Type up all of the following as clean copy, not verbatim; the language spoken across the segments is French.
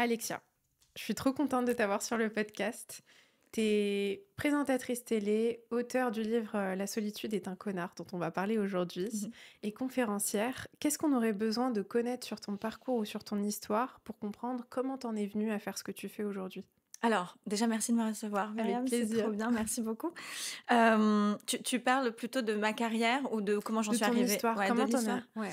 Alexia, je suis trop contente de t'avoir sur le podcast. T'es présentatrice télé, auteure du livre La solitude est un connard dont on va parler aujourd'hui Mmh. et conférencière. Qu'est-ce qu'on aurait besoin de connaître sur ton parcours ou sur ton histoire pour comprendre comment t'en es venue à faire ce que tu fais aujourd'hui? Alors, déjà, merci de me recevoir, Avec Myriam, c'est plaisir. trop bien, merci beaucoup. Tu parles plutôt de ma carrière ou de comment j'en De suis ton arrivée? histoire, Ouais, de comment t'en l'histoire? as... Ouais.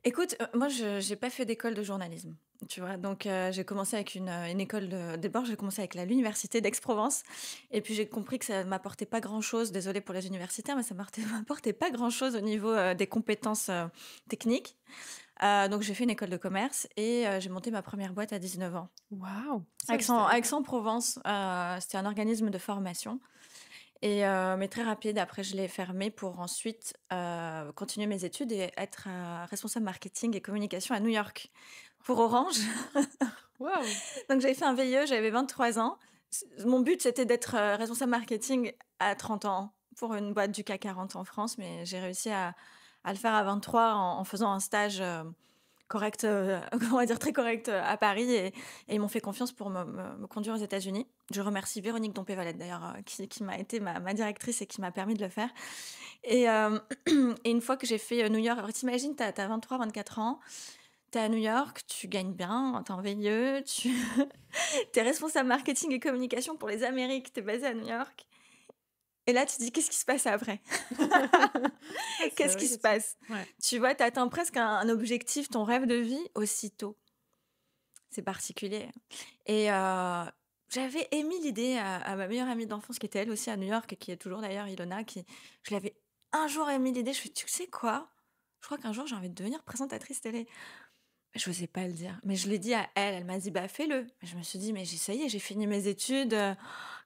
Écoute, moi, je j'ai pas fait d'école de journalisme, tu vois? Donc j'ai commencé avec une école de d'abord, j'ai commencé avec l'université d'Aix-Provence et puis j'ai compris que ça m'apportait pas grand-chose, désolée pour les universitaires, mais ça m'apportait pas grand-chose au niveau, des compétences, techniques. Donc j'ai fait une école de commerce et j'ai monté ma première boîte à 19 ans. Waouh, ça je savais pas. Aix-en-Provence, c'était un organisme de formation et mais très rapide. Après, je l'ai fermé pour ensuite, continuer mes études et être, responsable marketing et communication à New York pour Orange. Waouh. Donc j'avais fait un VIE, j'avais 23 ans. Mon but, c'était d'être, responsable marketing à 30 ans pour une boîte du CAC 40 en France, mais j'ai réussi à le faire à 23 en faisant un stage, correct, on va dire très correct, à Paris et ils m'ont fait confiance pour me conduire aux États-Unis. Je remercie Véronique Dompé-Valette d'ailleurs, qui m'a été ma directrice et qui m'a permis de le faire et et une fois que j'ai fait, New York, alors tu imagines, tu as 23-24 ans, tu es à New York, tu gagnes bien, tu es en VIE, tu tu es responsable marketing et communication pour les Amériques, tu es basée à New York et là tu te dis: «Qu'est-ce qui se passe après? Ah, c'est Qu'est-ce vrai qui que se tu... passe?» Ouais. Tu vois, tu atteins presque un objectif, ton rêve de vie aussitôt. C'est particulier et j'avais émis l'idée à ma meilleure amie d'enfance qui était elle aussi à New York et qui est toujours d'ailleurs Ilona, qui je l'avais un jour émis l'idée, je fais: «Tu sais quoi? Je crois qu'un jour j'ai envie de devenir présentatrice télé». Je osais pas le dire, mais je l'ai dit à elle, elle m'a dit: «Bah fais-le». Je me suis dit: «Mais j'ai ça y est, j'ai fini mes études,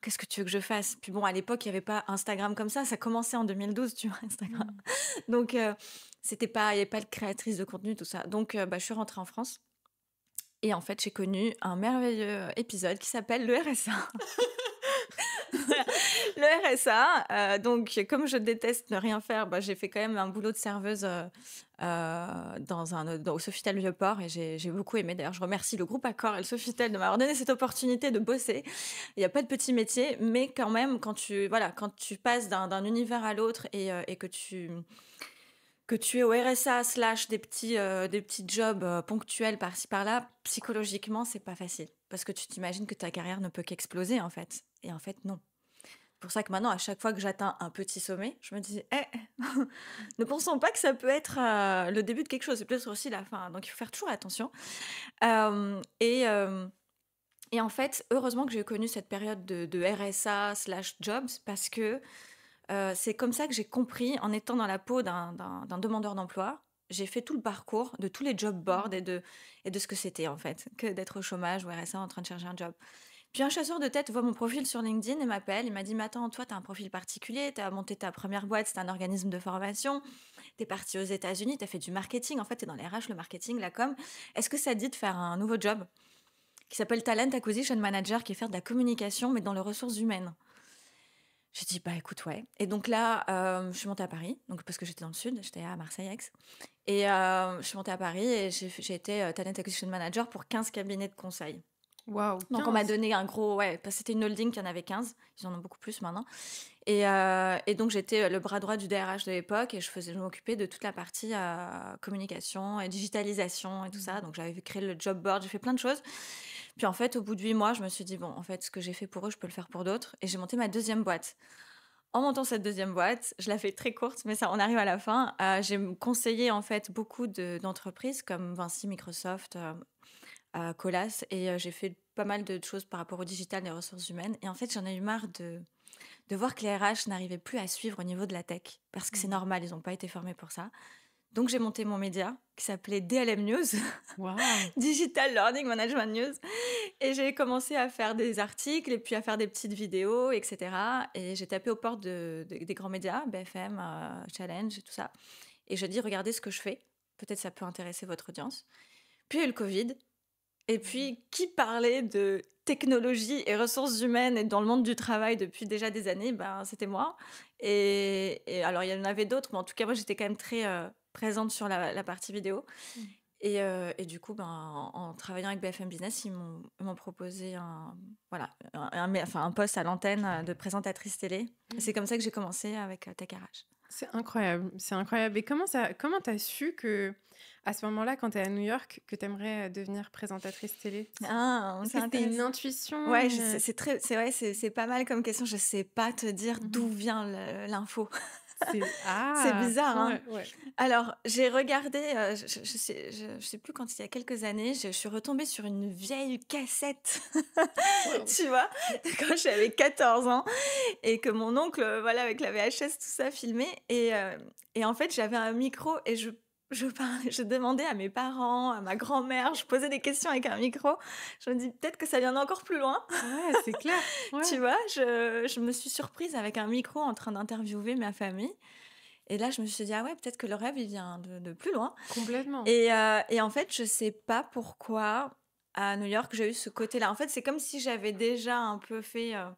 qu'est-ce que tu veux que je fasse?» Puis bon, à l'époque, il y avait pas Instagram comme ça commençait en 2012, tu vois, Instagram. Mm. Donc c'était pas il y avait pas de créatrice de contenu, tout ça. Donc bah, je suis rentrée en France et en fait, j'ai connu un merveilleux épisode qui s'appelle le RSA. Le RSA, donc comme je déteste ne rien faire, bah, j'ai fait quand même un boulot de serveuse, dans au Sofitel Vieux-Port et j'ai beaucoup aimé. D'ailleurs, je remercie le groupe Accor et le Sofitel de m'avoir donné cette opportunité de bosser. Il y a pas de petit métier, mais quand même, quand tu passes d'un univers à l'autre et que tu es au RSA slash des petits jobs, ponctuels par-ci par-là, psychologiquement, c'est pas facile. Parce que tu t'imagines que ta carrière ne peut qu'exploser, en fait. Et en fait, non. C'est pour ça que maintenant, à chaque fois que j'atteins un petit sommet, je me dis: «Eh, ne pensons pas que ça peut être, le début de quelque chose, c'est peut-être aussi la fin». Donc il faut faire toujours attention. Et en fait, heureusement que j'ai connu cette période de RSA slash jobs parce que, c'est comme ça que j'ai compris, en étant dans la peau d'un demandeur d'emploi, j'ai fait tout le parcours de tous les job boards Mm. et de ce que c'était, en fait, que d'être au chômage ou RSA en train de chercher un job. Puis un chasseur de tête voit mon profil sur LinkedIn et m'appelle. Il m'a dit: «Mais attends, toi, tu as un profil particulier, tu as monté ta première boîte, c'est un organisme de formation, tu es parti aux États-Unis, tu as fait du marketing, en fait, tu es dans les RH, le marketing, la com. Est-ce que ça te dit de faire un nouveau job qui s'appelle Talent Acquisition Manager, qui est faire de la communication, mais dans les ressources humaines?» J'ai dit: «Bah, écoute, ouais». Et donc là, je suis montée à Paris, donc parce que j'étais dans le sud, j'étais à Marseille, Aix et je suis montée à Paris et j'ai été, Talent Acquisition Manager pour 15 cabinets de conseil. Waouh, Donc on m'a 15. donné un gros, ouais, parce que c'était une holding, il y en avait 15, ils en ont beaucoup plus maintenant et donc j'étais, le bras droit du DRH de l'époque et je m'occupais de toute la partie, communication et digitalisation et tout ça. Mm. Donc j'avais créé le job board, j'ai fait plein de choses. Puis en fait, au bout de 8 mois, je me suis dit: «Bon, en fait, ce que j'ai fait pour eux, je peux le faire pour d'autres» et j'ai monté ma deuxième boîte. En montant cette deuxième boîte, je la fais très courte, mais ça, on arrive à la fin, j'ai conseillé en fait beaucoup d'entreprises comme Vinci, Microsoft, Colas et j'ai fait pas mal de choses par rapport au digital, des ressources humaines et en fait, j'en ai eu marre de voir que les RH n'arrivaient plus à suivre au niveau de la tech parce que c'est Mm. normal, ils n'ont pas été formés pour ça. Donc j'ai monté mon média qui s'appelait DLM News, Waouh. Digital Learning Management News et j'ai commencé à faire des articles et puis à faire des petites vidéos et cetera et j'ai tapé aux portes des grands médias, BFM, Challenge et tout ça et j'ai dit: «Regardez ce que je fais, peut-être ça peut intéresser votre audience». Puis il y a eu le covid et Mm. puis, qui parlait de technologie et ressources humaines et dans le monde du travail depuis déjà des années? Ben, c'était moi et alors il y en avait d'autres, mais en tout cas, moi, j'étais quand même très, présente sur la partie vidéo Mm. Et du coup, ben, en travaillant avec BFM Business, ils m'ont proposé un poste à l'antenne de présentatrice télé. Et c'est comme ça que j'ai commencé avec Tech RH. C'est incroyable, c'est incroyable. Et comment t'as su que, à ce moment-là, quand t'es à New York, que t'aimerais devenir présentatrice télé? Ah, Est-ce c'est que c'était une intéressant. intuition, Ouais, c'est pas mal comme question. Je sais pas te dire Mhm. d'où vient l'info. C'est Ah, bizarre, hein. ouais, ouais. Alors, j'ai regardé, je sais plus quand, il y a quelques années, je suis retombée sur une vieille cassette, Wow. tu vois, quand j'avais 14 ans et que mon oncle, voilà, avec la VHS, tout ça, filmait. Et en fait, j'avais un micro et je parlais, je demandais à mes parents, à ma grand-mère, je posais des questions avec un micro. Je me dis, peut-être que ça vient d'encore plus loin, Ouais, c'est clair. tu Ouais, vois. Je me suis surprise avec un micro en train d'interviewer ma famille. Et là, je me suis dit: «Ah ouais, peut-être que le rêve, il vient de plus loin». complètement. Et en fait, je sais pas pourquoi, à New York, j'ai eu ce côté-là. En fait, c'est comme si j'avais déjà un peu fait, alors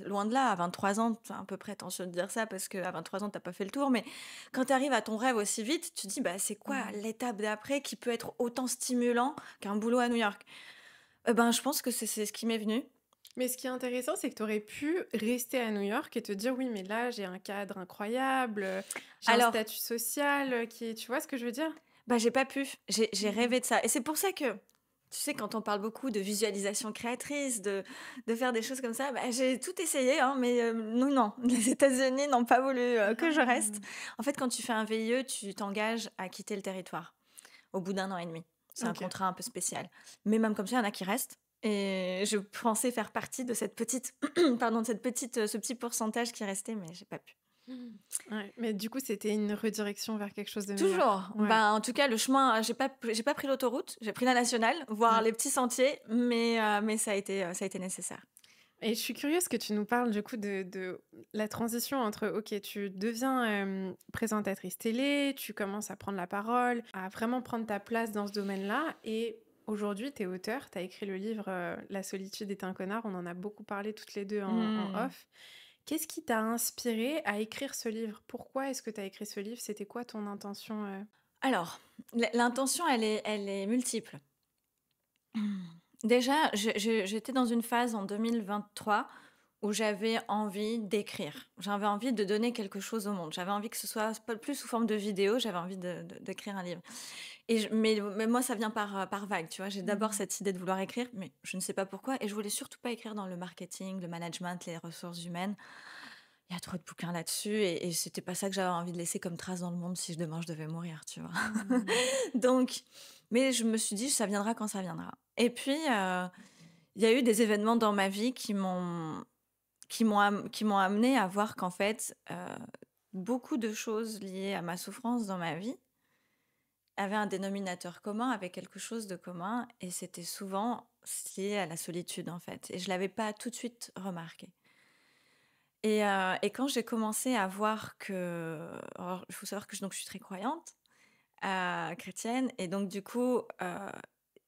loin de là, à 23 ans, c'est un peu prétentieux de dire ça parce qu'à 23 ans, tu pas fait le tour, mais quand tu arrives à ton rêve aussi vite, tu te dis: «Bah, c'est quoi Mhm. l'étape d'après qui peut être autant stimulant qu'un boulot à New York?» Ben, je pense que c'est ce qui m'est venu. Mais ce qui est intéressant, c'est que tu aurais pu rester à New York et te dire, oui, mais là, j'ai un cadre incroyable, j'ai un Alors, statut social qui est... Tu vois ce que je veux dire? bah, j'ai pas pu. J'ai Mhm. rêvé de ça. Et c'est pour ça que, tu sais, quand on parle beaucoup de visualisation créatrice, de faire des choses comme ça, bah, j'ai tout essayé, hein, mais nous, non. Les États-Unis n'ont pas voulu que je reste. Ah, En fait, quand tu fais un VIE, tu t'engages à quitter le territoire au bout d'un an et demi. C'est un ok. contrat un peu spécial. Mais même comme ça, il y en a qui restent. Et je pensais faire partie de cette petite, pardon, de ce petit pourcentage qui restait, mais j'ai pas pu. Mhm. Ouais, mais du coup, c'était une redirection vers quelque chose de meilleur. Toujours. Ouais, Ben, en tout cas, le chemin, j'ai pas pris l'autoroute, j'ai pris la nationale, voir ouais. les petits sentiers, mais ça a été nécessaire. Et je suis curieuse que tu nous parles du coup de la transition entre, ok, tu deviens présentatrice télé, tu commences à prendre la parole, à vraiment prendre ta place dans ce domaine-là, et aujourd'hui, tu es auteur, tu as écrit le livre La solitude est un connard, on en a beaucoup parlé toutes les deux en Hmm. off. Qu'est-ce qui t'a inspiré à écrire ce livre? Pourquoi est-ce que tu as écrit ce livre? C'était quoi ton intention Alors, l'intention, elle est multiple. Déjà, j'étais dans une phase en 2023 où j'avais envie d'écrire. J'avais envie de donner quelque chose au monde. J'avais envie que ce soit pas plus sous forme de vidéo, j'avais envie d'écrire un livre. Mais moi, ça vient par vague, tu vois. J'ai d'abord Mhm. cette idée de vouloir écrire, mais je ne sais pas pourquoi. Et je voulais surtout pas écrire dans le marketing, le management, les ressources humaines. Il y a trop de bouquins là-dessus et c'était pas ça que j'avais envie de laisser comme trace dans le monde si demain je devais mourir, tu vois. Mhm. Donc, mais je me suis dit, ça viendra quand ça viendra. Et puis, il y a eu des événements dans ma vie qui m'ont amené à voir qu'en fait, beaucoup de choses liées à ma souffrance dans ma vie avaient un dénominateur commun avec quelque chose de commun et c'était souvent lié à la solitude en fait. Et je l'avais pas tout de suite remarqué. Et quand j'ai commencé à voir que, alors, il faut savoir que donc je suis très croyante, chrétienne, et donc du coup,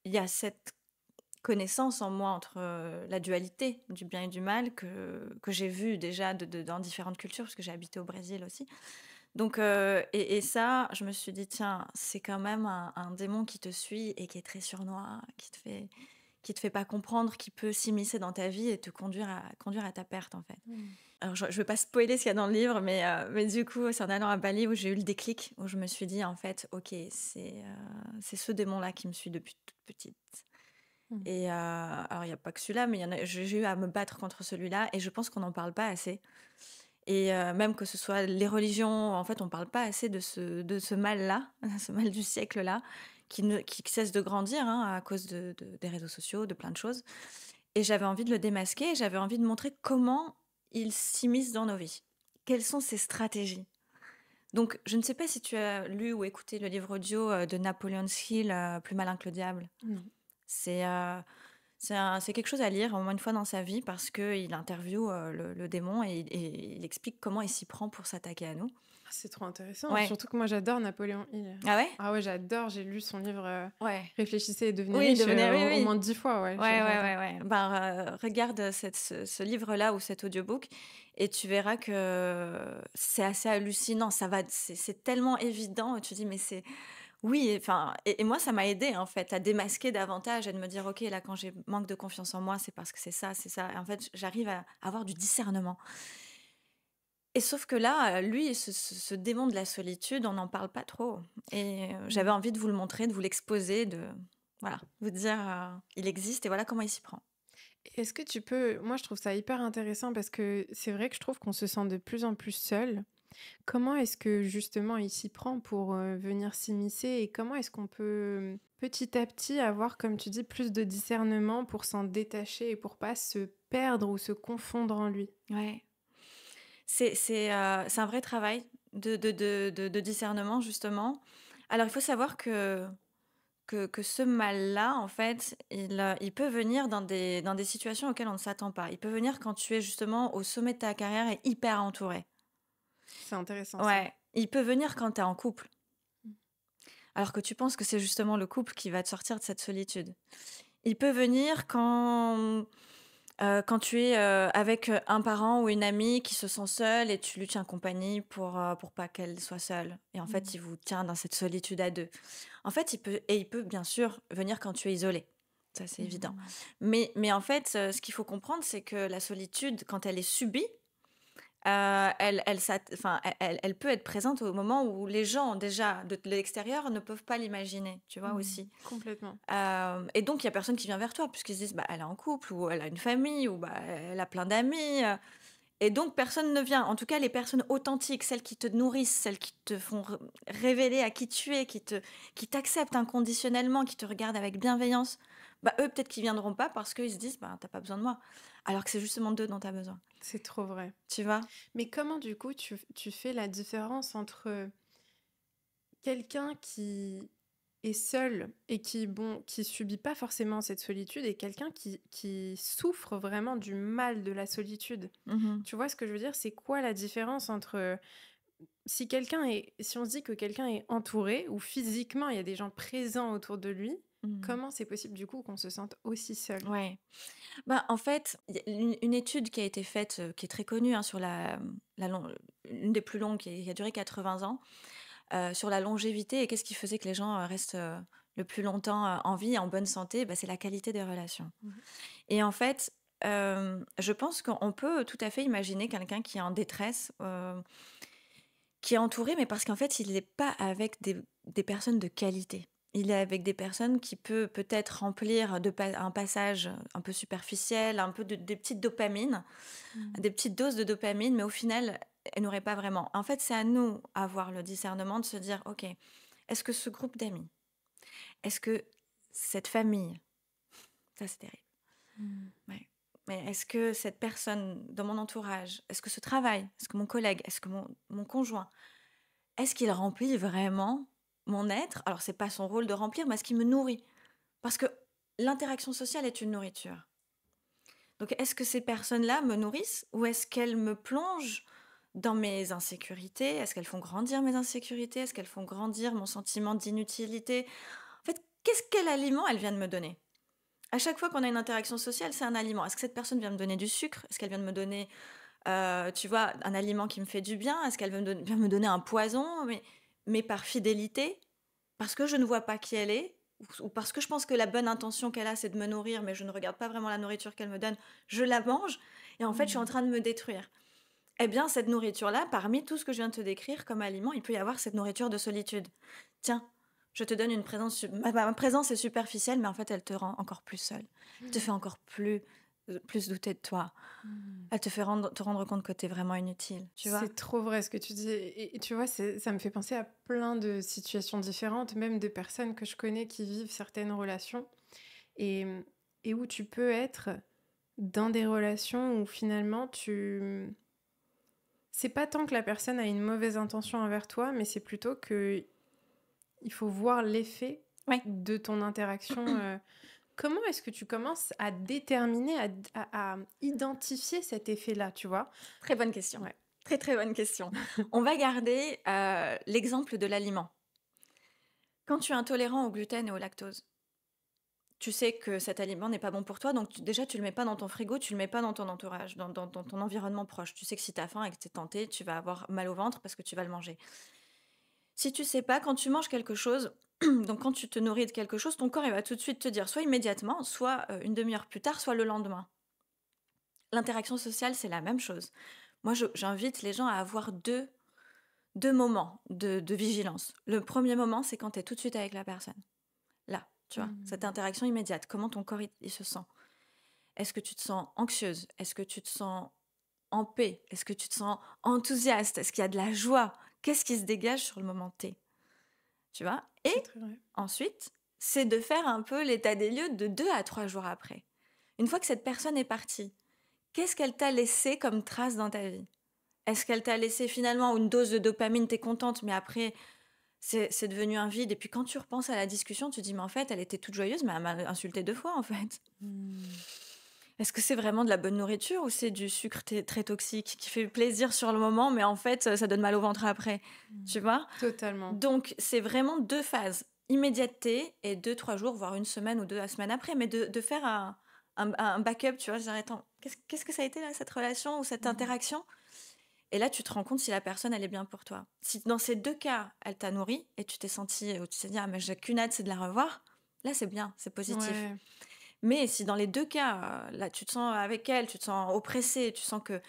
il y a cette connaissance en moi entre la dualité du bien et du mal que j'ai vue déjà dans différentes cultures, parce que j'ai habité au Brésil aussi. Donc, et ça, je me suis dit, tiens, c'est quand même un démon qui te suit et qui est très surnois, qui te fait pas comprendre, qui peut s'immiscer dans ta vie et te conduire à ta perte, en fait. Mhm. Alors, je vais pas spoiler ce qu'il y a dans le livre, mais du coup, c'est en allant à Bali où j'ai eu le déclic, où je me suis dit, en fait, ok, c'est ce démon-là qui me suit depuis toute petite. Mhm. Et alors, il n'y a pas que celui-là, mais j'ai eu à me battre contre celui-là, et je pense qu'on n'en parle pas assez. Et même que ce soit les religions, en fait, on parle pas assez de ce mal-là, ce mal du siècle-là, qui cesse de grandir, hein, à cause des réseaux sociaux, de plein de choses. Et j'avais envie de le démasquer, et j'avais envie de montrer comment il s'immisce dans nos vies. Quelles sont ses stratégies? Donc, je ne sais pas si tu as lu ou écouté le livre audio de Napoleon Hill, Plus malin que le diable. Non. C'est c'est quelque chose à lire au moins une fois dans sa vie parce qu'il interviewe le démon et il explique comment il s'y prend pour s'attaquer à nous. Ah, c'est trop intéressant. Ouais. Surtout que moi, j'adore Napoléon Hill. Ah ouais? Ah ouais, j'adore. J'ai lu son livre Ouais. Réfléchissez et devenez Oui, riche devenez, oui, au oui. moins 10 fois. Ouais, Ouais, ouais, j'adore. ouais, ouais. Ben, regarde ce livre-là ou cet audiobook et tu verras que c'est assez hallucinant. Ça va, c'est tellement évident. Tu dis, mais Oui, enfin, et moi, ça m'a aidé en fait à démasquer davantage et de me dire, ok, là, quand j'ai manque de confiance en moi, c'est parce que c'est ça, c'est ça. Et en fait, j'arrive à avoir du discernement. Et sauf que là, lui, ce démon de la solitude, on n'en parle pas trop. Et j'avais Mmh. envie de vous le montrer, de vous l'exposer, de voilà, vous dire, il existe et voilà comment il s'y prend. Est-ce que tu peux moi, je trouve ça hyper intéressant parce que c'est vrai que je trouve qu'on se sent de plus en plus seul. Comment est-ce que justement il s'y prend pour, venir s'immiscer et comment est-ce qu'on peut, petit à petit avoir, comme tu dis, plus de discernement pour s'en détacher et pour pas se perdre ou se confondre en lui? Ouais. C'est un vrai travail de discernement justement. Alors il faut savoir que ce mal-là, en fait, il peut venir dans des situations auxquelles on ne s'attend pas. Il peut venir quand tu es justement au sommet de ta carrière et hyper entouré. C'est intéressant ça. Ouais, il peut venir quand tu es en couple, Mmh. alors que tu penses que c'est justement le couple qui va te sortir de cette solitude. Il peut venir quand tu es, avec, un parent ou une amie qui se sent seule et tu lui tiens compagnie pour pas qu'elle soit seule et en fait, Mmh. il vous tient dans cette solitude à 2. En fait, il peut bien sûr venir quand tu es isolé. Ça, c'est évident. Mmh. Mais en fait, ce qu'il faut comprendre, c'est que la solitude, quand elle est subie, elle peut être présente au moment où les gens, déjà, de l'extérieur ne peuvent pas l'imaginer, tu vois, Mmh. aussi? Complètement. Et donc il y a personne qui vient vers toi puisqu'ils se disent: «Bah, elle est en couple ou elle a une famille ou bah, elle a plein d'amis», et donc personne ne vient. En tout cas, les personnes authentiques, celles qui te nourrissent, celles qui te font révéler à qui tu es, qui t'acceptent inconditionnellement, qui te regardent avec bienveillance, bah, eux, peut-être qu'ils viendront pas parce qu'ils se disent: «Bah, tu pas besoin de moi». Alors que c'est justement d'eux dont tu as besoin. C'est trop vrai. Tu vois? Mais comment du coup tu fais la différence entre quelqu'un qui est seul et qui, bon, qui subit pas forcément cette solitude et quelqu'un qui souffre vraiment du mal de la solitude. Mmh. Tu vois ce que je veux dire? C'est quoi la différence entre, si on se dit que quelqu'un est entouré ou physiquement il y a des gens présents autour de lui, Mmh. comment c'est possible du coup qu'on se sente aussi seul? Ouais. Bah, en fait, il y a une étude qui a été faite, qui est très connue, hein, sur la lon une des plus longues qui a duré 80 ans, sur la longévité et qu'est-ce qui faisait que les gens, restent, le plus longtemps, en vie et en bonne santé? Bah, c'est la qualité des relations. Mmh. Et en fait, je pense qu'on peut tout à fait imaginer quelqu'un qui est en détresse, qui est entouré, mais parce qu'en fait, il n'est pas avec des personnes de qualité. Il est avec des personnes qui peut-être remplir un passage un peu superficiel, un peu des petites dopamines, Mmh. des petites doses de dopamine, mais au final, elles n'auraient pas vraiment. En fait, c'est à nous à avoir le discernement de se dire, OK, est-ce que ce groupe d'amis, est-ce que cette famille, ça c'est terrible, Mmh. ouais. Mais est-ce que cette personne dans mon entourage, est-ce que ce travail, est-ce que mon collègue, est-ce que mon conjoint, est-ce qu'il remplit vraiment mon être? Alors c'est pas son rôle de remplir, mais est-ce qu'il me nourrit? Parce que l'interaction sociale est une nourriture. Donc est-ce que ces personnes-là me nourrissent ou est-ce qu'elles me plongent dans mes insécurités? Est-ce qu'elles font grandir mes insécurités? Est-ce qu'elles font grandir mon sentiment d'inutilité? En fait, quel aliment elle vient de me donner? À chaque fois qu'on a une interaction sociale, c'est un aliment. Est-ce que cette personne vient me donner du sucre? Est-ce qu'elle vient de me donner, tu vois, un aliment qui me fait du bien? Est-ce qu'elle vient me donner un poison? Mais par fidélité, parce que je ne vois pas qui elle est, ou parce que je pense que la bonne intention qu'elle a, c'est de me nourrir, mais je ne regarde pas vraiment la nourriture qu'elle me donne, je la mange et en fait, je suis en Mmh. train de me détruire. Eh bien, cette nourriture-là, parmi tout ce que je viens de te décrire comme aliment, il peut y avoir cette nourriture de solitude. Tiens, je te donne une présence, ma présence est superficielle, mais en fait, elle te rend encore plus seule. Elle te fait encore plus douter de toi. Mmh. Elle te fait te rendre compte que tu es vraiment inutile, tu vois? C'est trop vrai ce que tu dis et tu vois, ça me fait penser à plein de situations différentes, même de personnes que je connais qui vivent certaines relations et et où tu peux être dans des relations où finalement c'est pas tant que la personne a une mauvaise intention envers toi, mais c'est plutôt que il faut voir l'effet Ouais. de ton interaction, comment est-ce que tu commences à déterminer, à identifier cet effet-là, tu vois? Très bonne question. Ouais. Très, très bonne question. On va garder, l'exemple de l'aliment. Quand tu es intolérant au gluten et au lactose, tu sais que cet aliment n'est pas bon pour toi, donc déjà, tu le mets pas dans ton frigo, tu le mets pas dans ton entourage, dans ton environnement proche. Tu sais que si tu as faim et que tu es tenté, tu vas avoir mal au ventre parce que tu vas le manger. Si tu sais pas, quand tu manges quelque chose, Donc quand tu te nourris de quelque chose, ton corps il va tout de suite te dire, soit immédiatement, soit une demi-heure plus tard, soit le lendemain. L'interaction sociale, c'est la même chose. Moi, j'invite les gens à avoir deux moments de vigilance. Le premier moment, c'est quand tu es tout de suite avec la personne. Là, tu vois, cette Mmh. interaction immédiate. Comment ton corps il se sent? Est-ce que tu te sens anxieuse? Est-ce que tu te sens en paix? Est-ce que tu te sens enthousiaste? Est-ce qu'il y a de la joie? Qu'est-ce qui se dégage sur le moment T? Tu vois? Et C'est très vrai. ensuite, c'est de faire un peu l'état des lieux de 2 à 3 jours après. Une fois que cette personne est partie, qu'est-ce qu'elle t'a laissé comme trace dans ta vie? Est-ce qu'elle t'a laissé finalement une dose de dopamine, tu es contente, mais après c'est devenu un vide et puis quand tu repenses à la discussion, tu te dis: «Mais en fait, elle était toute joyeuse, mais elle m'a insultée 2 fois, en fait». Mmh. Est-ce que c'est vraiment de la bonne nourriture ou c'est du sucre très toxique qui fait plaisir sur le moment, mais en fait, ça donne mal au ventre après? Mmh. Tu vois? Totalement. Donc c'est vraiment 2 phases, immédiateté et 2 3 jours, voire une semaine ou 2 la semaine après, mais de faire un backup, tu vois? Dire: «Attends, qu'est-ce que ça a été là, cette relation ou cette Mmh. interaction?» Et là, tu te rends compte si la personne, elle est bien pour toi. Si dans ces 2 cas, elle t'a nourri et tu t'es senti ou tu t'es dit: «Ah mais j'ai qu'une hâte, c'est de la revoir», là, c'est bien, c'est positif. Ouais. Mais si dans les 2 cas, là, tu te sens avec elle, tu te sens oppressée, tu sens que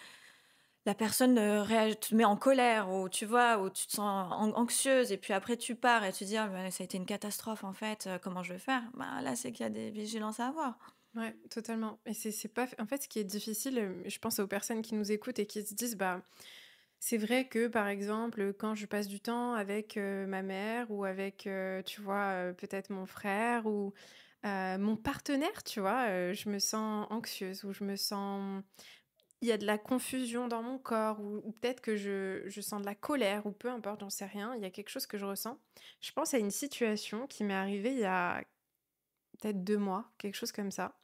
la personne, te met en colère ou tu vois, ou tu te sens anxieuse et puis après tu pars et tu dis: «Ah mais ça a été une catastrophe en fait, comment je vais faire?» Bah, là, c'est qu'il y a des vigilances à avoir. Ouais, totalement. Et c'est pas en fait, ce qui est difficile, je pense aux personnes qui nous écoutent et qui se disent: «Bah, c'est vrai que, par exemple, quand je passe du temps avec, ma mère ou avec, tu vois, peut-être mon frère ou, mon partenaire, tu vois, je me sens anxieuse ou je me sens il y a de la confusion dans mon corps ou peut-être que je sens de la colère ou peu importe, j'en sais rien, il y a quelque chose que je ressens». Je pense à une situation qui m'est arrivée il y a peut-être 2 mois, quelque chose comme ça,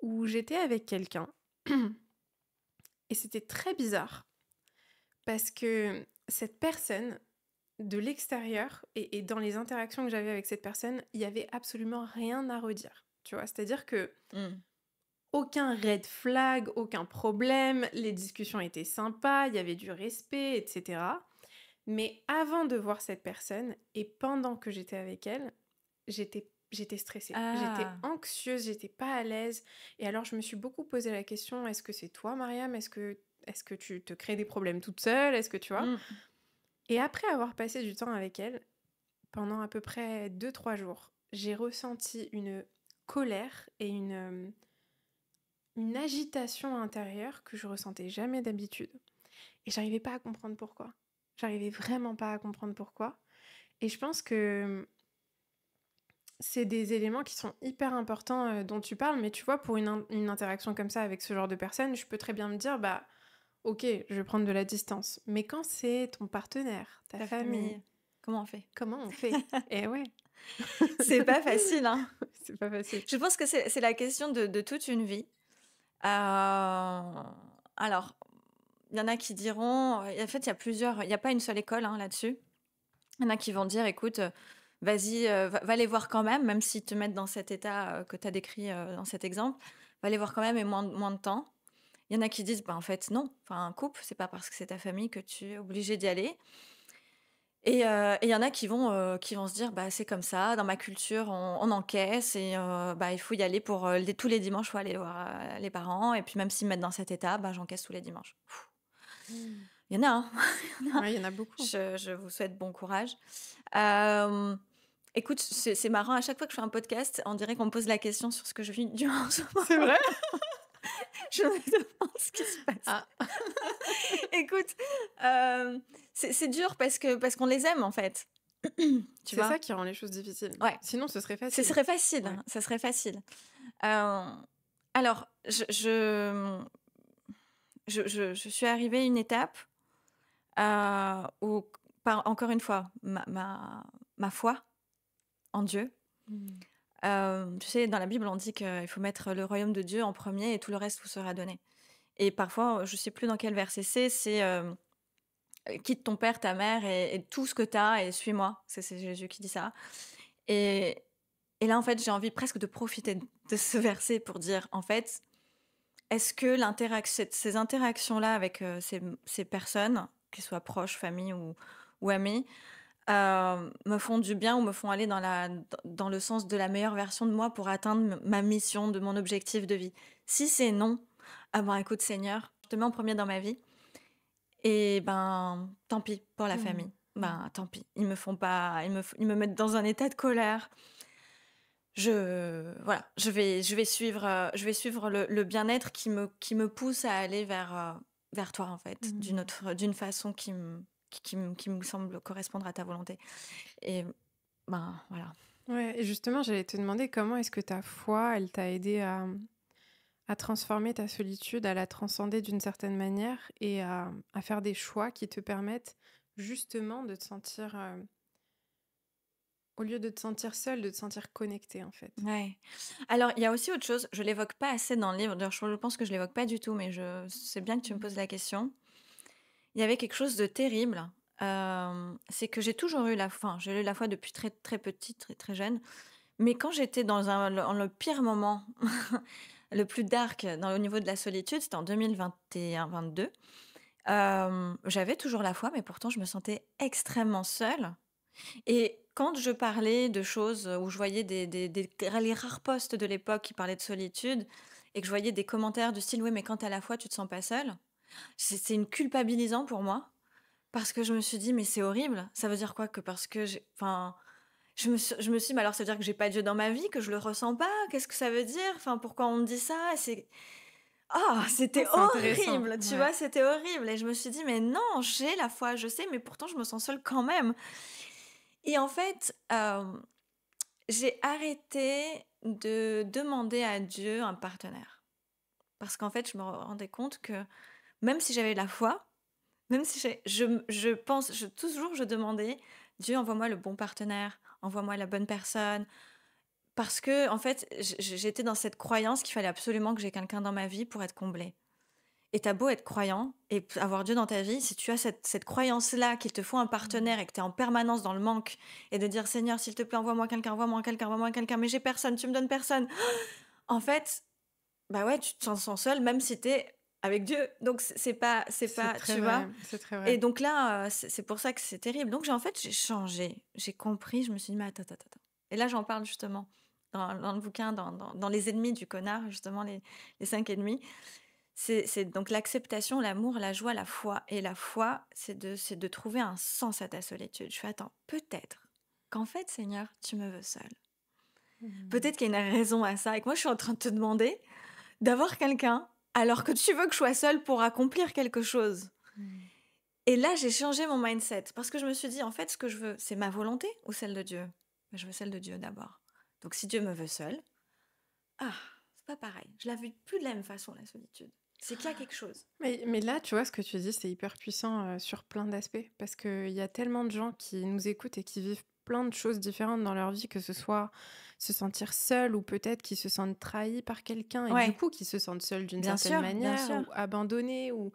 où j'étais avec quelqu'un et c'était très bizarre parce que cette personne, de l'extérieur et dans les interactions que j'avais avec cette personne, il y avait absolument rien à redire, tu vois? C'est-à-dire que Mmh. aucun red flag, aucun problème, les discussions étaient sympas, il y avait du respect et cetera. Mais avant de voir cette personne et pendant que j'étais avec elle, j'étais stressée, j'étais Ah! anxieuse, j'étais pas à l'aise et alors je me suis beaucoup posé la question: «Est-ce que c'est toi, Mariam? Est-ce que tu te crées des problèmes toute seule? Est-ce que» tu vois? Mmh. Et après avoir passé du temps avec elle, pendant à peu près 2 3 jours, j'ai ressenti une colère et une agitation intérieure que je ressentais jamais d'habitude et j'arrivais pas à comprendre pourquoi. J'arrivais vraiment pas à comprendre pourquoi et je pense que c'est des éléments qui sont hyper importants, dont tu parles, mais tu vois, pour une interaction comme ça avec ce genre de personne, je peux très bien me dire: «Bah, OK, je vais prendre de la distance». Mais quand c'est ton partenaire, ta Ta famille, famille, comment on fait? comment on fait? Eh ouais, C'est pas facile, hein. c'est pas facile. Je pense que c'est la question de toute une vie. Alors, il y en a qui diront, en fait, il y a pas une seule école, hein, là-dessus. Il y en a qui vont dire: «Écoute, vas-y, va les voir quand même, même s'ils te mettent dans cet état, que tu as décrit, dans cet exemple, va les voir quand même et moins de temps». Il y en a qui disent: «Bah, en fait, non, enfin, un couple, c'est pas parce que c'est ta famille que tu es obligé d'y aller». Et il y en a qui vont se dire: «Bah, c'est comme ça, dans ma culture, on encaisse et bah, il faut y aller pour, tous les dimanches, il faut aller voir, les parents et puis même s'ils me mettent dans cet état, bah, j'encaisse tous les dimanches». Mmh. Il y en a, hein, il y en a. Ouais, il y en a beaucoup. Je vous souhaite bon courage. Hem, Écoute, c'est marrant, à chaque fois que je fais un podcast, on dirait qu'on me pose la question sur ce que je vis durant ce moment. C'est vrai? Je me demande ce qui se passe. Ah, Écoute, c'est dur parce qu'on les aime, en fait. Tu c'est vois? ça qui rend les choses difficiles. Ouais. Sinon, ce serait Ce facile. serait facile, Ouais. hein, ça serait facile. Hem, alors je suis arrivée à une étape, où par encore une fois, ma foi en Dieu, Mmh. tu sais, dans la Bible, on dit qu'il faut mettre le royaume de Dieu en premier et tout le reste vous sera donné. Et parfois, je sais plus dans quel verset «Quitte ton père, ta mère et tout ce que tu as et suis-moi». C'est Jésus qui dit ça. Et et là, en fait, j'ai envie presque de profiter de ce verset pour dire, en fait, est-ce que ces interactions-là avec, ces personnes, qu'elles soient proches, famille ou amis, me font du bien ou me font aller dans le sens de la meilleure version de moi pour atteindre ma mission, de mon objectif de vie. Si c'est non, ah ben écoute Seigneur, je te mets en premier dans ma vie et ben tant pis pour la Mmh. famille. Mmh. Ben tant pis, ils me font pas, ils me mettent dans un état de colère. Voilà, je vais suivre le bien-être qui me pousse à aller vers toi en fait, Mmh. d'une façon qui me semble correspondre à ta volonté. Et ben voilà. Ouais, et justement, j'allais te demander comment est-ce que ta foi, elle t'a aidé à transformer ta solitude, à la transcender d'une certaine manière et à faire des choix qui te permettent justement de te sentir, au lieu de te sentir seule, de te sentir connectée en fait. Ouais. Alors, il y a aussi autre chose, je l'évoque pas assez dans le livre, d'ailleurs je pense que je l'évoque pas du tout, mais c'est bien que tu me poses Mmh. la question. Il y avait quelque chose de terrible, c'est que j'ai toujours eu la foi, j'ai eu la foi depuis très, très petite, très, très jeune, mais quand j'étais dans le pire moment, le plus dark au niveau de la solitude, c'était en 2021-22, j'avais toujours la foi, mais pourtant je me sentais extrêmement seule. Et quand je parlais de choses, où je voyais les rares posts de l'époque qui parlaient de solitude et que je voyais des commentaires du style: «Oui, mais quand tu as la foi, tu te sens pas seule», c'est une culpabilisant pour moi parce que je me suis dit: «Mais c'est horrible, ça veut dire quoi? Que parce que j'ai» enfin, je me suis dit: «Mais alors ça veut dire que j'ai pas Dieu dans ma vie, que je le ressens pas? Qu'est-ce que ça veut dire? Enfin, pourquoi on me dit ça?» C'est Ah, c'était c'est intéressant. horrible, tu Ouais. vois? C'était horrible et je me suis dit: «Mais non, j'ai la foi, je sais, mais pourtant je me sens seule quand même». Et en fait, j'ai arrêté de demander à Dieu un partenaire. Parce qu'en fait, je me rendais compte que même si j'avais la foi, même si je pense, toujours je demandais: «Dieu, envoie-moi le bon partenaire, envoie-moi la bonne personne». Parce que en fait, j'étais dans cette croyance qu'il fallait absolument que j'ai quelqu'un dans ma vie pour être comblée. Et tu beau être croyant et avoir Dieu dans ta vie, si tu as cette croyance-là qu'il te faut un Mmh. partenaire et que tu es en permanence dans le manque et de dire: «Seigneur, s'il te plaît, envoie-moi quelqu'un, envoie-moi quelqu'un, envoie-moi quelqu'un, mais j'ai personne, tu me donnes personne». En fait, bah, ouais, tu te sens seul même si tu es avec Dieu. Donc c'est C'est pas très tu vois? vrai, c'est très Et vrai. donc là, c'est pour ça que c'est terrible. Donc j'ai changé, j'ai compris, je me suis dit: «Mais attends, attends, attends». Et là, j'en parle justement dans le bouquin, dans Les ennemis du connard, justement les 5 ennemis. C'est donc l'acceptation, l'amour, la joie, la foi. Et la foi, c'est de trouver un sens à ta solitude. Je fais: «Attends, peut-être qu'en fait, Seigneur, tu me veux seule. Mmh. Peut-être qu'il y a une raison à ça et que moi, je suis en train de te demander d'avoir quelqu'un alors que tu veux que je sois seule pour accomplir quelque chose». Mmh. Et là, j'ai changé mon mindset parce que je me suis dit: «En fait, ce que je veux, c'est ma volonté ou celle de Dieu?» Bah, je veux celle de Dieu d'abord. Donc si Dieu me veut seule, ah, c'est pas pareil. Je la vis plus de la même façon, la solitude. C'est qu'il y a quelque chose. Mais là, tu vois, ce que tu dis, c'est hyper puissant sur plein d'aspects. Parce qu'il y a tellement de gens qui nous écoutent et qui vivent plein de choses différentes dans leur vie, que ce soit se sentir seul ou peut-être qu'ils se sentent trahis par quelqu'un et du Ouais, coup qu'ils se sentent seuls d'une bien certaine sûr, bien manière sûr. ou abandonnés ou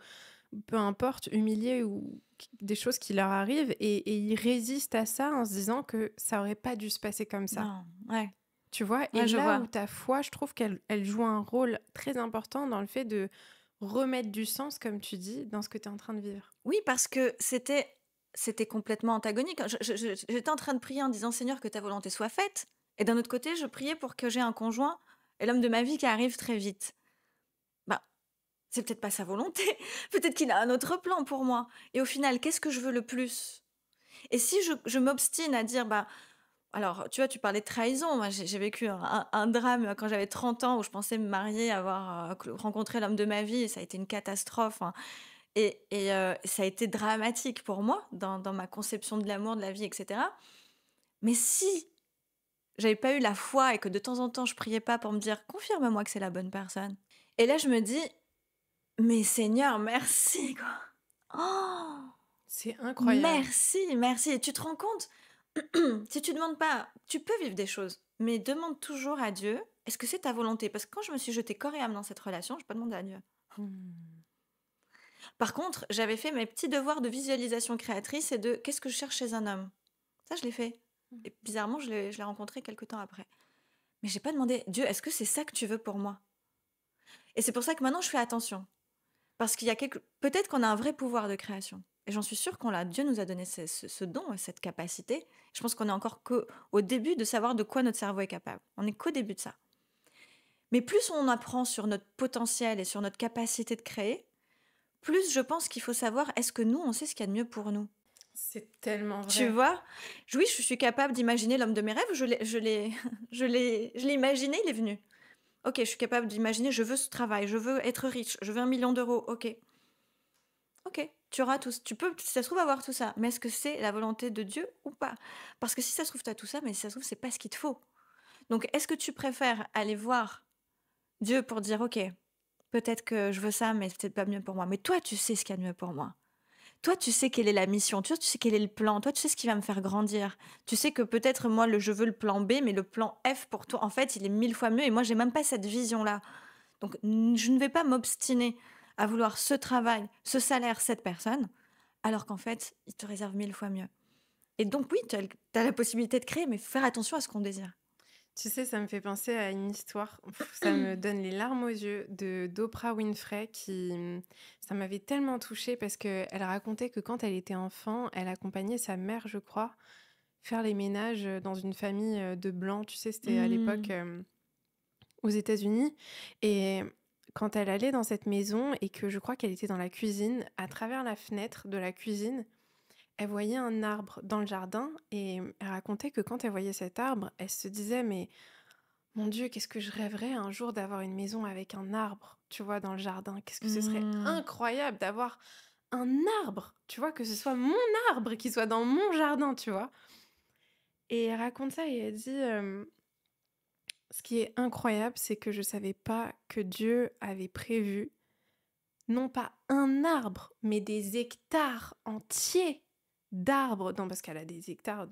peu importe, humiliés ou des choses qui leur arrivent et ils résistent à ça en se disant que ça aurait pas dû se passer comme ça. Non, ouais, Tu vois? Et ouais, je là où vois. ta foi, je trouve qu'elle joue un rôle très important dans le fait de remettre du sens, comme tu dis, dans ce que tu es en train de vivre. Oui, parce que c'était complètement antagonique. J'étais en train de prier en disant: «Seigneur, que ta volonté soit faite», et d'un autre côté, je priais pour que j'ai un conjoint et l'homme de ma vie qui arrive très vite. Bah, c'est peut-être pas sa volonté, peut-être qu'il a un autre plan pour moi et au final, qu'est-ce que je veux le plus? Et si je m'obstine à dire, bah alors, tu vois, tu parlais de trahison. Moi, j'ai vécu un drame quand j'avais 30 ans où je pensais me marier, avoir, rencontré l'homme de ma vie et ça a été une catastrophe, hein. Ça a été dramatique pour moi dans ma conception de l'amour, de la vie, et cetera. Mais si j'avais pas eu la foi et que de temps en temps je priais pas pour me dire: «Confirme-moi que c'est la bonne personne». Et là je me dis: «Mais Seigneur, merci quoi! Oh, C'est incroyable. merci, merci». Et tu te rends compte, si tu demandes pas, tu peux vivre des choses, mais demande toujours à Dieu: «Est-ce que c'est ta volonté?» Parce que quand je me suis jetée corps et âme dans cette relation, j'ai pas demandé à Dieu. Mmh. Par contre, j'avais fait mes petits devoirs de visualisation créatrice et de qu'est-ce que je cherche chez un homme. Ça, je l'ai fait. Mmh. Et bizarrement, je l'ai rencontré quelques temps après. Mais j'ai pas demandé, Dieu, est-ce que c'est ça que tu veux pour moi? Et c'est pour ça que maintenant, je fais attention. Parce qu'il y a peut-être qu'on a un vrai pouvoir de création. Et j'en suis sûre qu'on l'a. Dieu nous a donné ce don, cette capacité. Je pense qu'on est encore qu'au début de savoir de quoi notre cerveau est capable. On n'est qu'au début de ça. Mais plus on apprend sur notre potentiel et sur notre capacité de créer, plus je pense qu'il faut savoir est-ce que nous, on sait ce qu'il y a de mieux pour nous. C'est tellement Tu vrai. vois? Oui, je suis capable d'imaginer l'homme de mes rêves. Je l'ai imaginé, il est venu. Ok, je suis capable d'imaginer, je veux ce travail, je veux être riche, je veux 1 million d'euros. Ok, ok, tu auras tout, tu peux, si ça se trouve, avoir tout ça. Mais est-ce que c'est la volonté de Dieu ou pas? Parce que si ça se trouve, tu as tout ça, mais si ça se trouve, c'est pas ce qu'il te faut. Donc, est-ce que tu préfères aller voir Dieu pour dire, ok, peut-être que je veux ça, mais c'est peut-être pas mieux pour moi. Mais toi, tu sais ce qu'il y a de mieux pour moi. Toi, tu sais quelle est la mission. Toi, tu sais quel est le plan. Toi, tu sais ce qui va me faire grandir. Tu sais que peut-être moi, je veux le plan B, mais le plan F pour toi, en fait, il est 1000 fois mieux. Et moi, j'ai même pas cette vision-là. Donc, je ne vais pas m'obstiner à vouloir ce travail, ce salaire, cette personne, alors qu'en fait, il te réserve 1000 fois mieux. Et donc, oui, tu as la possibilité de créer, mais faire attention à ce qu'on désire. Tu sais, ça me fait penser à une histoire, ça me donne les larmes aux yeux, d'Oprah Winfrey ça m'avait tellement touchée parce qu'elle racontait que quand elle était enfant, elle accompagnait sa mère, je crois, faire les ménages dans une famille de blancs. Tu sais, c'était à l'époque Hmm. aux États-Unis. Et quand elle allait dans cette maison et que je crois qu'elle était dans la cuisine, à travers la fenêtre de la cuisine, elle voyait un arbre dans le jardin et elle racontait que quand elle voyait cet arbre, elle se disait mais mon Dieu, qu'est-ce que je rêverais un jour d'avoir une maison avec un arbre, tu vois, dans le jardin. Qu'est-ce que ce serait Hmm. incroyable d'avoir un arbre, tu vois, que ce soit mon arbre qui soit dans mon jardin, tu vois. Et elle raconte ça et elle dit, ce qui est incroyable, c'est que je savais pas que Dieu avait prévu non pas un arbre, mais des hectares entiers d'arbres. Non, parce qu'elle a des hectares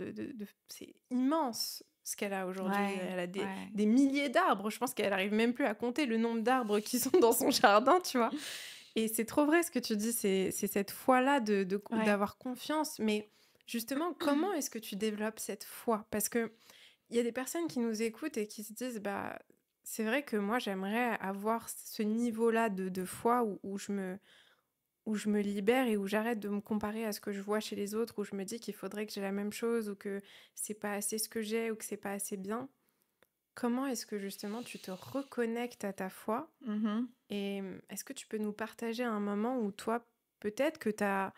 c'est immense ce qu'elle a aujourd'hui. Ouais, Elle a ouais. des milliers d'arbres. Je pense qu'elle arrive même plus à compter le nombre d'arbres qui sont dans son jardin, tu vois. Et c'est trop vrai ce que tu dis, c'est cette foi-là Ouais. d'avoir confiance. Mais justement, comment est-ce que tu développes cette foi? Parce que il y a des personnes qui nous écoutent et qui se disent, bah, c'est vrai que moi, j'aimerais avoir ce niveau-là de foi où je me libère et où j'arrête de me comparer à ce que je vois chez les autres, où je me dis qu'il faudrait que j'ai la même chose ou que c'est pas assez ce que j'ai ou que c'est pas assez bien. Comment est-ce que justement tu te reconnectes à ta foi? Mhm. Et est-ce que tu peux nous partager un moment où toi, peut-être que t'as...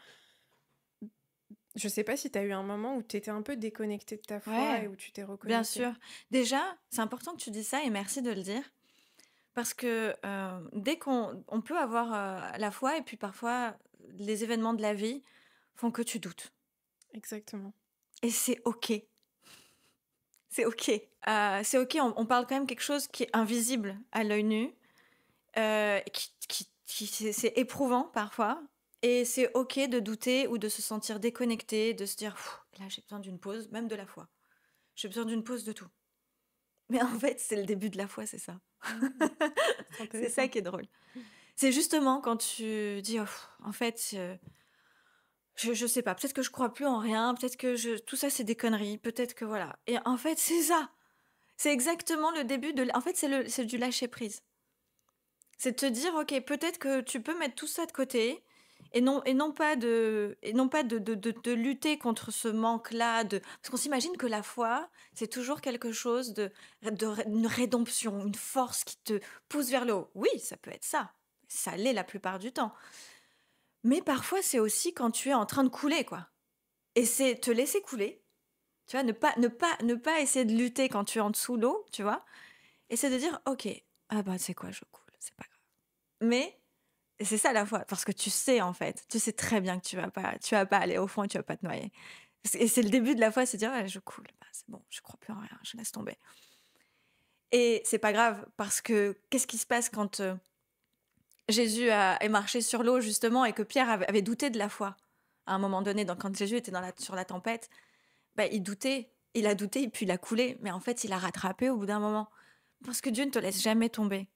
Je sais pas si t'as eu un moment où t'étais un peu déconnecté de ta foi Ouais, et où tu t'es bien reconnecté. sûr. Déjà, c'est important que tu dis ça et merci de le dire. Parce que dès qu'on peut avoir la foi et puis parfois les événements de la vie font que tu doutes. Exactement. Et c'est OK. C'est OK. C'est OK, on parle quand même quelque chose qui est invisible à l'œil nu, c'est éprouvant parfois. Et c'est OK de douter ou de se sentir déconnecté, de se dire, là j'ai besoin d'une pause, même de la foi. J'ai besoin d'une pause de tout. Mais en fait, c'est le début de la foi, c'est ça. Mhm. C'est C'est ça intéressant. qui est drôle. C'est justement quand tu dis: «Oh, en fait, je sais pas, peut-être que je crois plus en rien, peut-être que tout ça c'est des conneries, peut-être que voilà» et en fait, c'est ça. C'est exactement le début en fait, c'est du lâcher prise. C'est de te dire: «OK, peut-être que tu peux mettre tout ça de côté et non pas de lutter contre ce manque-là de» parce qu'on s'imagine que la foi, c'est toujours quelque chose une rédemption, une force qui te pousse vers le haut. Oui, ça peut être ça. Ça l'est la plupart du temps. Mais parfois, c'est aussi quand tu es en train de couler, quoi. Et c'est te laisser couler, tu vois? Ne pas essayer de lutter quand tu es en dessous l'eau, tu vois? Et c'est de dire: «OK, ah bah, tu sais quoi? Je coule, c'est pas grave». Mais c'est ça la foi, parce que tu sais, en fait, tu sais très bien que tu vas pas aller au fond et tu vas pas te noyer. C'est le début de la foi, c'est dire: «Ouais, je coule, bah, c'est bon, je crois plus en rien, je laisse tomber». Et c'est pas grave parce que qu'est-ce qui se passe quand, Jésus est marché sur l'eau justement et que Pierre avait douté de la foi? À un moment donné, donc quand Jésus était sur la tempête, bah, il doutait. Il a douté et puis il a coulé. Mais en fait, il a rattrapé au bout d'un moment. Parce que Dieu ne te laisse jamais tomber.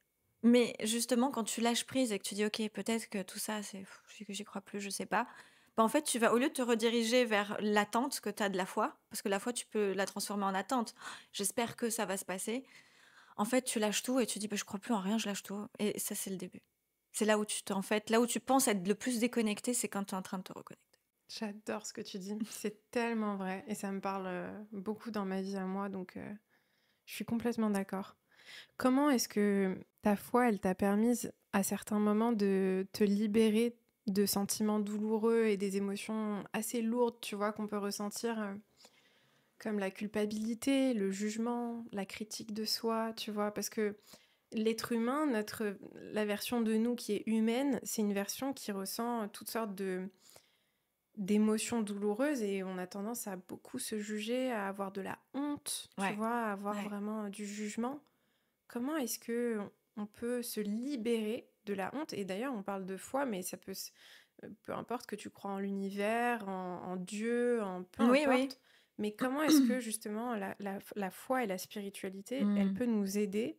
Mais justement, quand tu lâches prise et que tu dis, OK, peut-être que tout ça, que j'y crois plus, je sais pas. Bah, en fait, tu vas, au lieu de te rediriger vers l'attente que tu as de la foi, parce que la foi, tu peux la transformer en attente. J'espère que ça va se passer. En fait, tu lâches tout et tu dis, bah, je crois plus en rien, je lâche tout. Et ça, c'est le début. C'est là où en fait, là où tu penses être le plus déconnecté, c'est quand tu es en train de te reconnecter. J'adore ce que tu dis. C'est tellement vrai et ça me parle beaucoup dans ma vie à moi, donc je suis complètement d'accord. Comment est-ce que ta foi, elle t'a permis à certains moments de te libérer de sentiments douloureux et des émotions assez lourdes, tu vois, qu'on peut ressentir, comme la culpabilité, le jugement, la critique de soi, tu vois, parce que l'être humain, la version de nous qui est humaine, c'est une version qui ressent toutes sortes d'émotions douloureuses et on a tendance à beaucoup se juger, à avoir de la honte, tu Ouais, vois, à avoir ouais. vraiment du jugement. Comment est-ce que on peut se libérer de la honte? Et d'ailleurs, on parle de foi, mais ça peut, peu importe que tu crois en l'univers, en Dieu, en peu Oui, oui. importe. Mais comment est-ce que justement la foi et la spiritualité, elle Mm, peut nous aider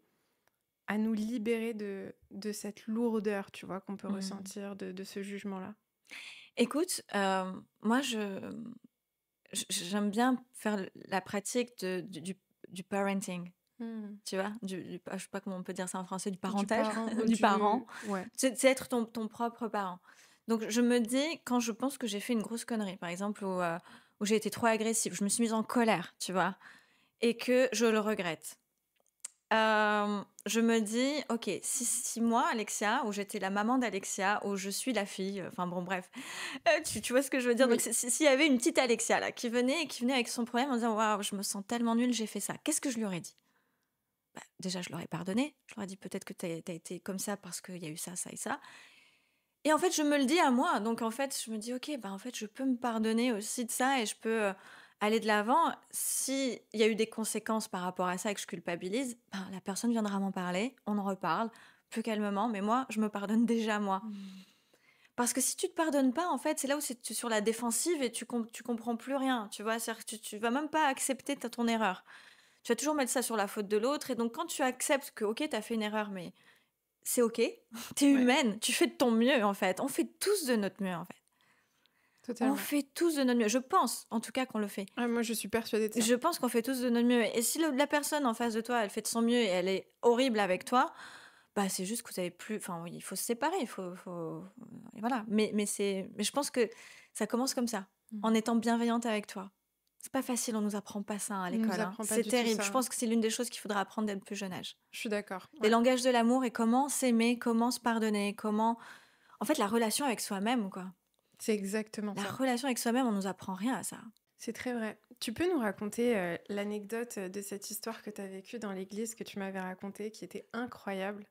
à nous libérer de cette lourdeur, tu vois, qu'on peut mm. ressentir de ce jugement-là? Écoute, moi, j'aime bien faire la pratique du parenting. Hmm. Tu vois? Je sais pas comment on peut dire ça en français, du Du parentage, parent, du parent. Ouais. C'est être ton propre parent. Donc je me dis, quand je pense que j'ai fait une grosse connerie, par exemple, où j'ai été trop agressive, je me suis mise en colère, tu vois? Et que je le regrette. Je me dis: «OK, si moi, Alexia, où j'étais la maman d'Alexia, où je suis la fille», enfin bon bref, tu vois ce que je veux dire? Donc Oui. s'il y avait une petite Alexia là, qui venait avec son problème en disant: «Waouh, je me sens tellement nulle, j'ai fait ça». Qu'est-ce que je lui aurais dit? Bah, déjà, je leur ai pardonné. Je leur ai dit: «Peut-être que tu as été comme ça parce qu'il y a eu ça, ça et ça». Et en fait, je me le dis à moi. Donc en fait, je me dis: «OK, bah, en fait, je peux me pardonner aussi de ça et je peux, aller de l'avant». S'il y a eu des conséquences par rapport à ça et que je culpabilise, ben, la personne viendra m'en parler, on en reparle plus calmement, mais moi, je me pardonne déjà moi. Hmm. Parce que si tu te pardonnes pas, en fait, c'est là où tu es sur la défensive et tu comprends plus rien, tu vois? C'est-à-dire que tu vas même pas accepter ton erreur. Tu vas toujours mettre ça sur la faute de l'autre et donc quand tu acceptes que, OK, tu as fait une erreur, mais c'est OK, tu es Ouais, humaine, tu fais de ton mieux, en fait. On fait tous de notre mieux, en fait. On totalement. fait tous de notre mieux. Je pense, en tout cas, qu'on le fait. Ah, moi, je suis persuadée de ça. Je pense qu'on fait tous de notre mieux et si le la personne en face de toi, elle fait de son mieux et elle est horrible avec toi, bah, c'est juste que vous avez plus enfin, oui, il faut se séparer, il faut et voilà. Mais je pense que ça commence comme ça, Hmm. en étant bienveillante avec toi. C'est pas facile, on nous apprend pas ça, hein, à On nous l'école, hein. apprend pas C'est du tout terrible. Je ça. pense que c'est l'une des choses qu'il faudra apprendre dès le plus jeune âge. Je suis d'accord. Les Ouais. langages de l'amour et comment s'aimer, comment se pardonner, comment en fait, la relation avec soi-même, quoi. C'est exactement La ça. relation avec soi-même, on nous apprend rien à ça. C'est très vrai. Tu peux nous raconter l'anecdote de cette histoire que tu as vécue dans l'église que tu m'avais racontée, qui était incroyable,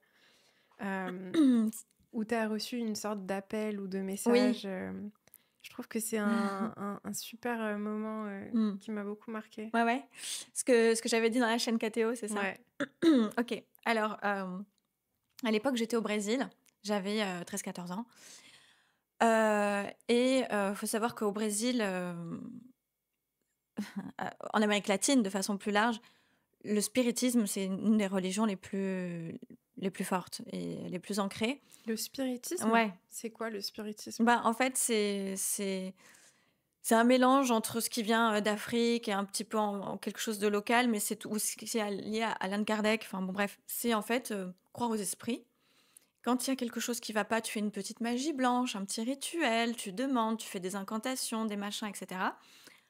euh, où tu as reçu une sorte d'appel ou de Oui. message. Je trouve que c'est un super moment Mmh. qui m'a beaucoup marqué. Ouais, ouais. Ce que j'avais dit dans la chaîne KTO, c'est ça? Ouais. OK. Alors, à l'époque, j'étais au Brésil. J'avais, 13-14 ans. Faut savoir qu'au Brésil, en Amérique latine, de façon plus large, le spiritisme, c'est une des religions les plus fortes et les plus ancrées. Le spiritisme, Ouais. c'est quoi le spiritisme? Bah, en fait, c'est un mélange entre ce qui vient, d'Afrique et un petit peu en quelque chose de local, mais c'est tout ce qui est lié à Alan Kardec. Enfin bon bref, c'est en fait, croire aux esprits. Quand il y a quelque chose qui va pas, tu fais une petite magie blanche, un petit rituel, tu demandes, tu fais des incantations, des machins et cetera.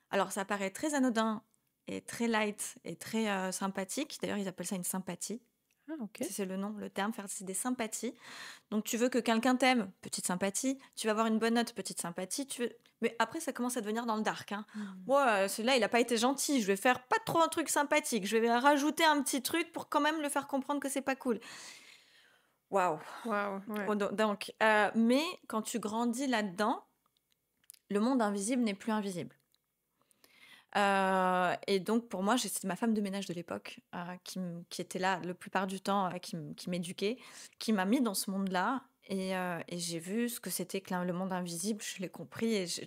Alors ça paraît très anodin et très light et très, sympathique. D'ailleurs, ils appellent ça une sympathie. Ah, ok. C'est le nom, le terme, faire c'est des sympathies. Donc tu veux que quelqu'un t'aime, petite sympathie. Tu vas avoir une bonne note, petite sympathie. Mais après, ça commence à devenir dans le dark, hein. Hmm. Moi, celui-là, il a pas été gentil. Je vais faire pas trop un truc sympathique. Je vais rajouter un petit truc pour quand même le faire comprendre que c'est pas cool. Waouh! Waouh, ouais. Donc, mais quand tu grandis là-dedans, le monde invisible n'est plus invisible. Et donc pour moi, c'était ma femme de ménage de l'époque, qui était là la plupart du temps, qui m'éduquait, qui m'a mis dans ce monde-là et j'ai vu ce que c'était que le monde invisible, je l'ai compris et ce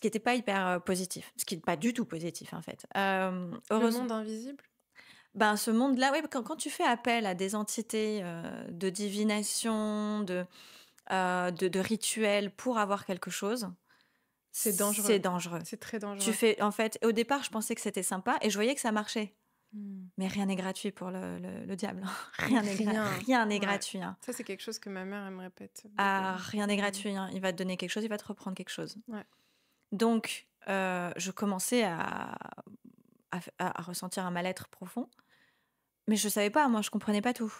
qui était pas hyper, positif, ce qui est pas du tout positif, en fait. Le Heureuse monde invisible? Ben, ce monde-là, oui, quand tu fais appel à des entités, de divination, de rituels pour avoir quelque chose, C'est c'est dangereux. dangereux. C'est très Tu dangereux. fais en fait, au départ, je pensais que c'était sympa et je voyais que ça marchait. Mmh. Mais rien n'est gratuit pour le diable, hein. Rien n'est Rien. rien n'est Ouais. gratuit, hein. Ça, c'est quelque chose que ma mère, elle me répète beaucoup. Ah, rien n'est Mmh. gratuit, hein. Il va te donner quelque chose, il va te reprendre quelque chose. Ouais. Donc, je commençais à ressentir un mal-être profond, mais je savais pas, moi, je comprenais pas tout.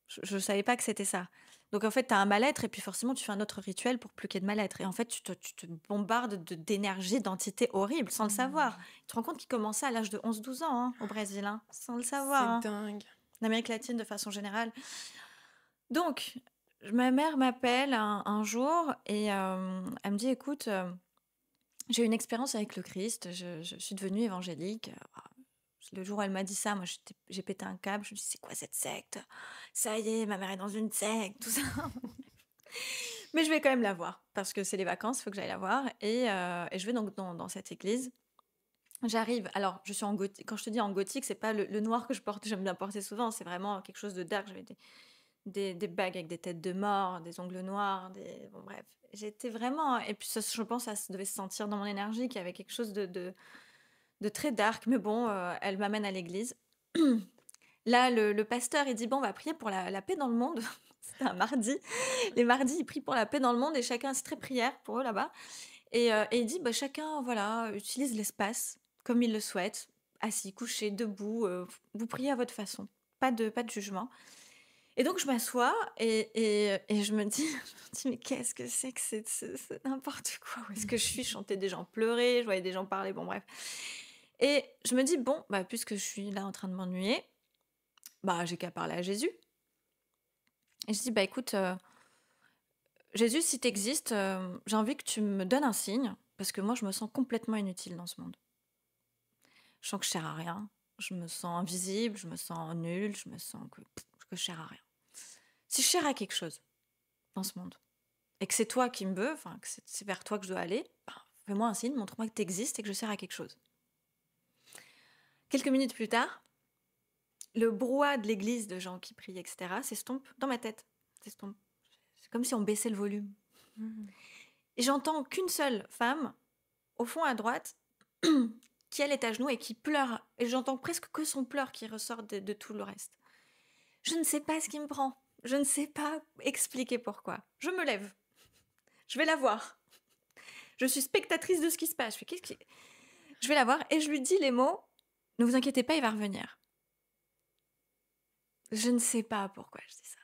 Je savais pas que c'était ça. Donc en fait, tu as un mal-être et puis forcément, tu fais un autre rituel pour plus qu'il y ait de mal-être et en fait, tu te bombardes d'énergie, d'entités horribles sans le savoir. Mmh. Tu te rends compte qu'il commençait à l'âge de 11-12 ans, hein, au Brésil, hein, sans le savoir, C'est hein. dingue. En Amérique latine de façon générale. Donc, ma mère m'appelle un jour et elle me dit: «Écoute, j'ai eu une expérience avec le Christ, je suis devenue évangélique». Le jour où elle m'a dit ça, moi, j'ai pété un câble. Je me suis dit: «C'est quoi cette secte? Ça y est, ma mère est dans une secte, tout ça». Mais je vais quand même la voir parce que c'est les vacances, il faut que j'aille la voir et je vais donc dans cette église. J'arrive, alors je suis en gothique. Quand je te dis en gothique, c'est pas le noir que je porte, j'aime bien porter souvent, c'est vraiment quelque chose de dark. J'avais des bagues avec des têtes de mort, des ongles noirs, bon bref. J'étais vraiment, et puis ça, je pense, ça devait se sentir dans mon énergie qu'il y avait quelque chose de très dark, mais bon, elle m'amène à l'église. Là, le pasteur, il dit: «Bon, on va prier pour la paix dans le monde». C'était un mardi. Les mardis, ils prient pour la paix dans le monde et chacun, c'est très prière pour eux là-bas. Et il dit: «Bah, chacun, voilà, utilise l'espace comme il le souhaite, assis, couché, debout, vous priez à votre façon, pas de jugement». Et donc je m'assois et je me dis je me dis: «Mais qu'est-ce que c'est que c'est n'importe quoi, où est-ce que je suis?» Je chantais des gens pleurer, je voyais des gens parler, bon bref. Et je me dis: «Bon, bah, puisque je suis là en train de m'ennuyer, bah, j'ai qu'à parler à Jésus». Et je dis: «Bah, écoute, Jésus, si tu existes, j'ai envie que tu me donnes un signe, parce que moi je me sens complètement inutile dans ce monde. Je sens que je sers à rien, je me sens invisible, je me sens nulle, je me sens que je sers à rien. Si je sers à quelque chose dans ce monde et que c'est toi qui me veux, enfin que c'est vers toi que je dois aller, ben, fais-moi un signe, montre-moi que tu existes et que je sers à quelque chose». Quelques minutes plus tard, le brouhaha de l'église de gens qui prient, etc., s'estompe dans ma tête. S'estompe. C'est comme si on baissait le volume. Mmh. Et j'entends qu'une seule femme, au fond à droite, qui elle est à genoux et qui pleure. Et j'entends presque que son pleur qui ressort de tout le reste. Je ne sais pas ce qui me prend. Je ne sais pas expliquer pourquoi. Je me lève. Je vais la voir. Je suis spectatrice de ce qui se passe. Je vais la voir et je lui dis les mots: «Ne vous inquiétez pas, il va revenir». Je ne sais pas pourquoi je dis ça.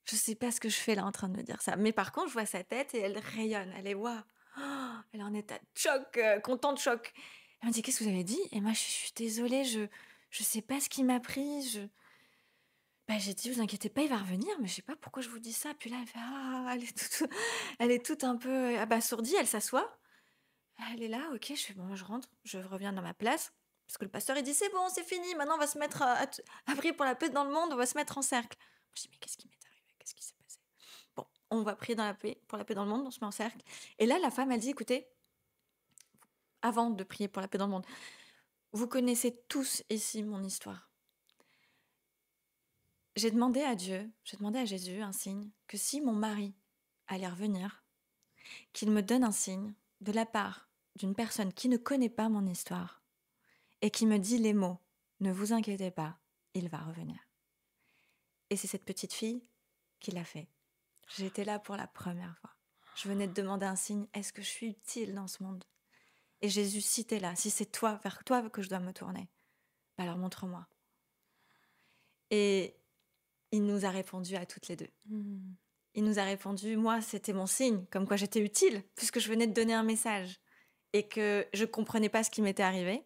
Je sais pas ce que je fais là en train de me dire ça. Mais par contre, je vois sa tête et elle rayonne. Elle est waouh. Oh, elle est en état de choc, content de choc. Elle me dit: «Qu'est-ce que vous avez dit?» Et moi, je suis désolée, je sais pas ce qui m'a pris. Bah, j'ai dit: «Vous inquiétez pas, il va revenir, mais je sais pas pourquoi je vous dis ça». Puis là, elle fait: «Ah», elle est toute un peu abasourdie. Elle s'assoit. Elle est là, ok. Je fais: «Bon, je rentre, je reviens dans ma place». Parce que le pasteur, il dit: «C'est bon, c'est fini. Maintenant, on va se mettre à prier pour la paix dans le monde. On va se mettre en cercle». Je dis: «Mais qu'est-ce qui m'est arrivé? Qu'est-ce qui s'est passé?» Bon, on va prier dans la paix, pour la paix dans le monde. On se met en cercle. Et là, la femme, elle dit: «Écoutez, avant de prier pour la paix dans le monde, vous connaissez tous ici mon histoire. J'ai demandé à Dieu, j'ai demandé à Jésus un signe, que si mon mari allait revenir, qu'il me donne un signe de la part d'une personne qui ne connaît pas mon histoire et qui me dit les mots: ne vous inquiétez pas, il va revenir». Et c'est cette petite fille qui l'a fait. J'étais là pour la première fois. Je venais de demander un signe: est-ce que je suis utile dans ce monde? Et Jésus, si t'es là, si c'est toi, vers toi que je dois me tourner, bah alors montre-moi. Et il nous a répondu à toutes les deux. Mmh. Il nous a répondu, moi, c'était mon signe, comme quoi j'étais utile, puisque je venais de donner un message et que je comprenais pas ce qui m'était arrivé.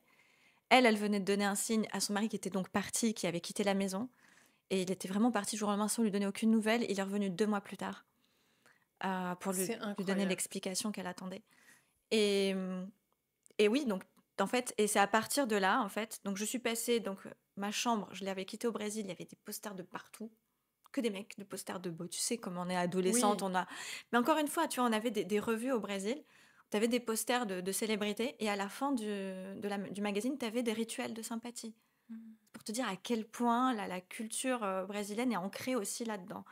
Elle venait de donner un signe à son mari qui était donc parti, qui avait quitté la maison. Et il était vraiment parti du jour au lendemain sans lui donner aucune nouvelle. Il est revenu 2 mois plus tard pour lui C'est donner incroyable. l'explication qu'elle attendait. Et, et oui, donc en fait, et c'est à partir de là, en fait, donc je suis passée, donc ma chambre, je l'avais quittée au Brésil, il y avait des posters de partout, que des mecs, des posters de beaux. Tu sais, comme on est adolescente, Oui. on a. Mais encore une fois, tu vois, on avait des revues au Brésil. Tu avais des posters de célébrités et à la fin du magazine, tu avais des rituels de sympathie. Mmh. Pour te dire à quel point la culture brésilienne est ancrée aussi là-dedans.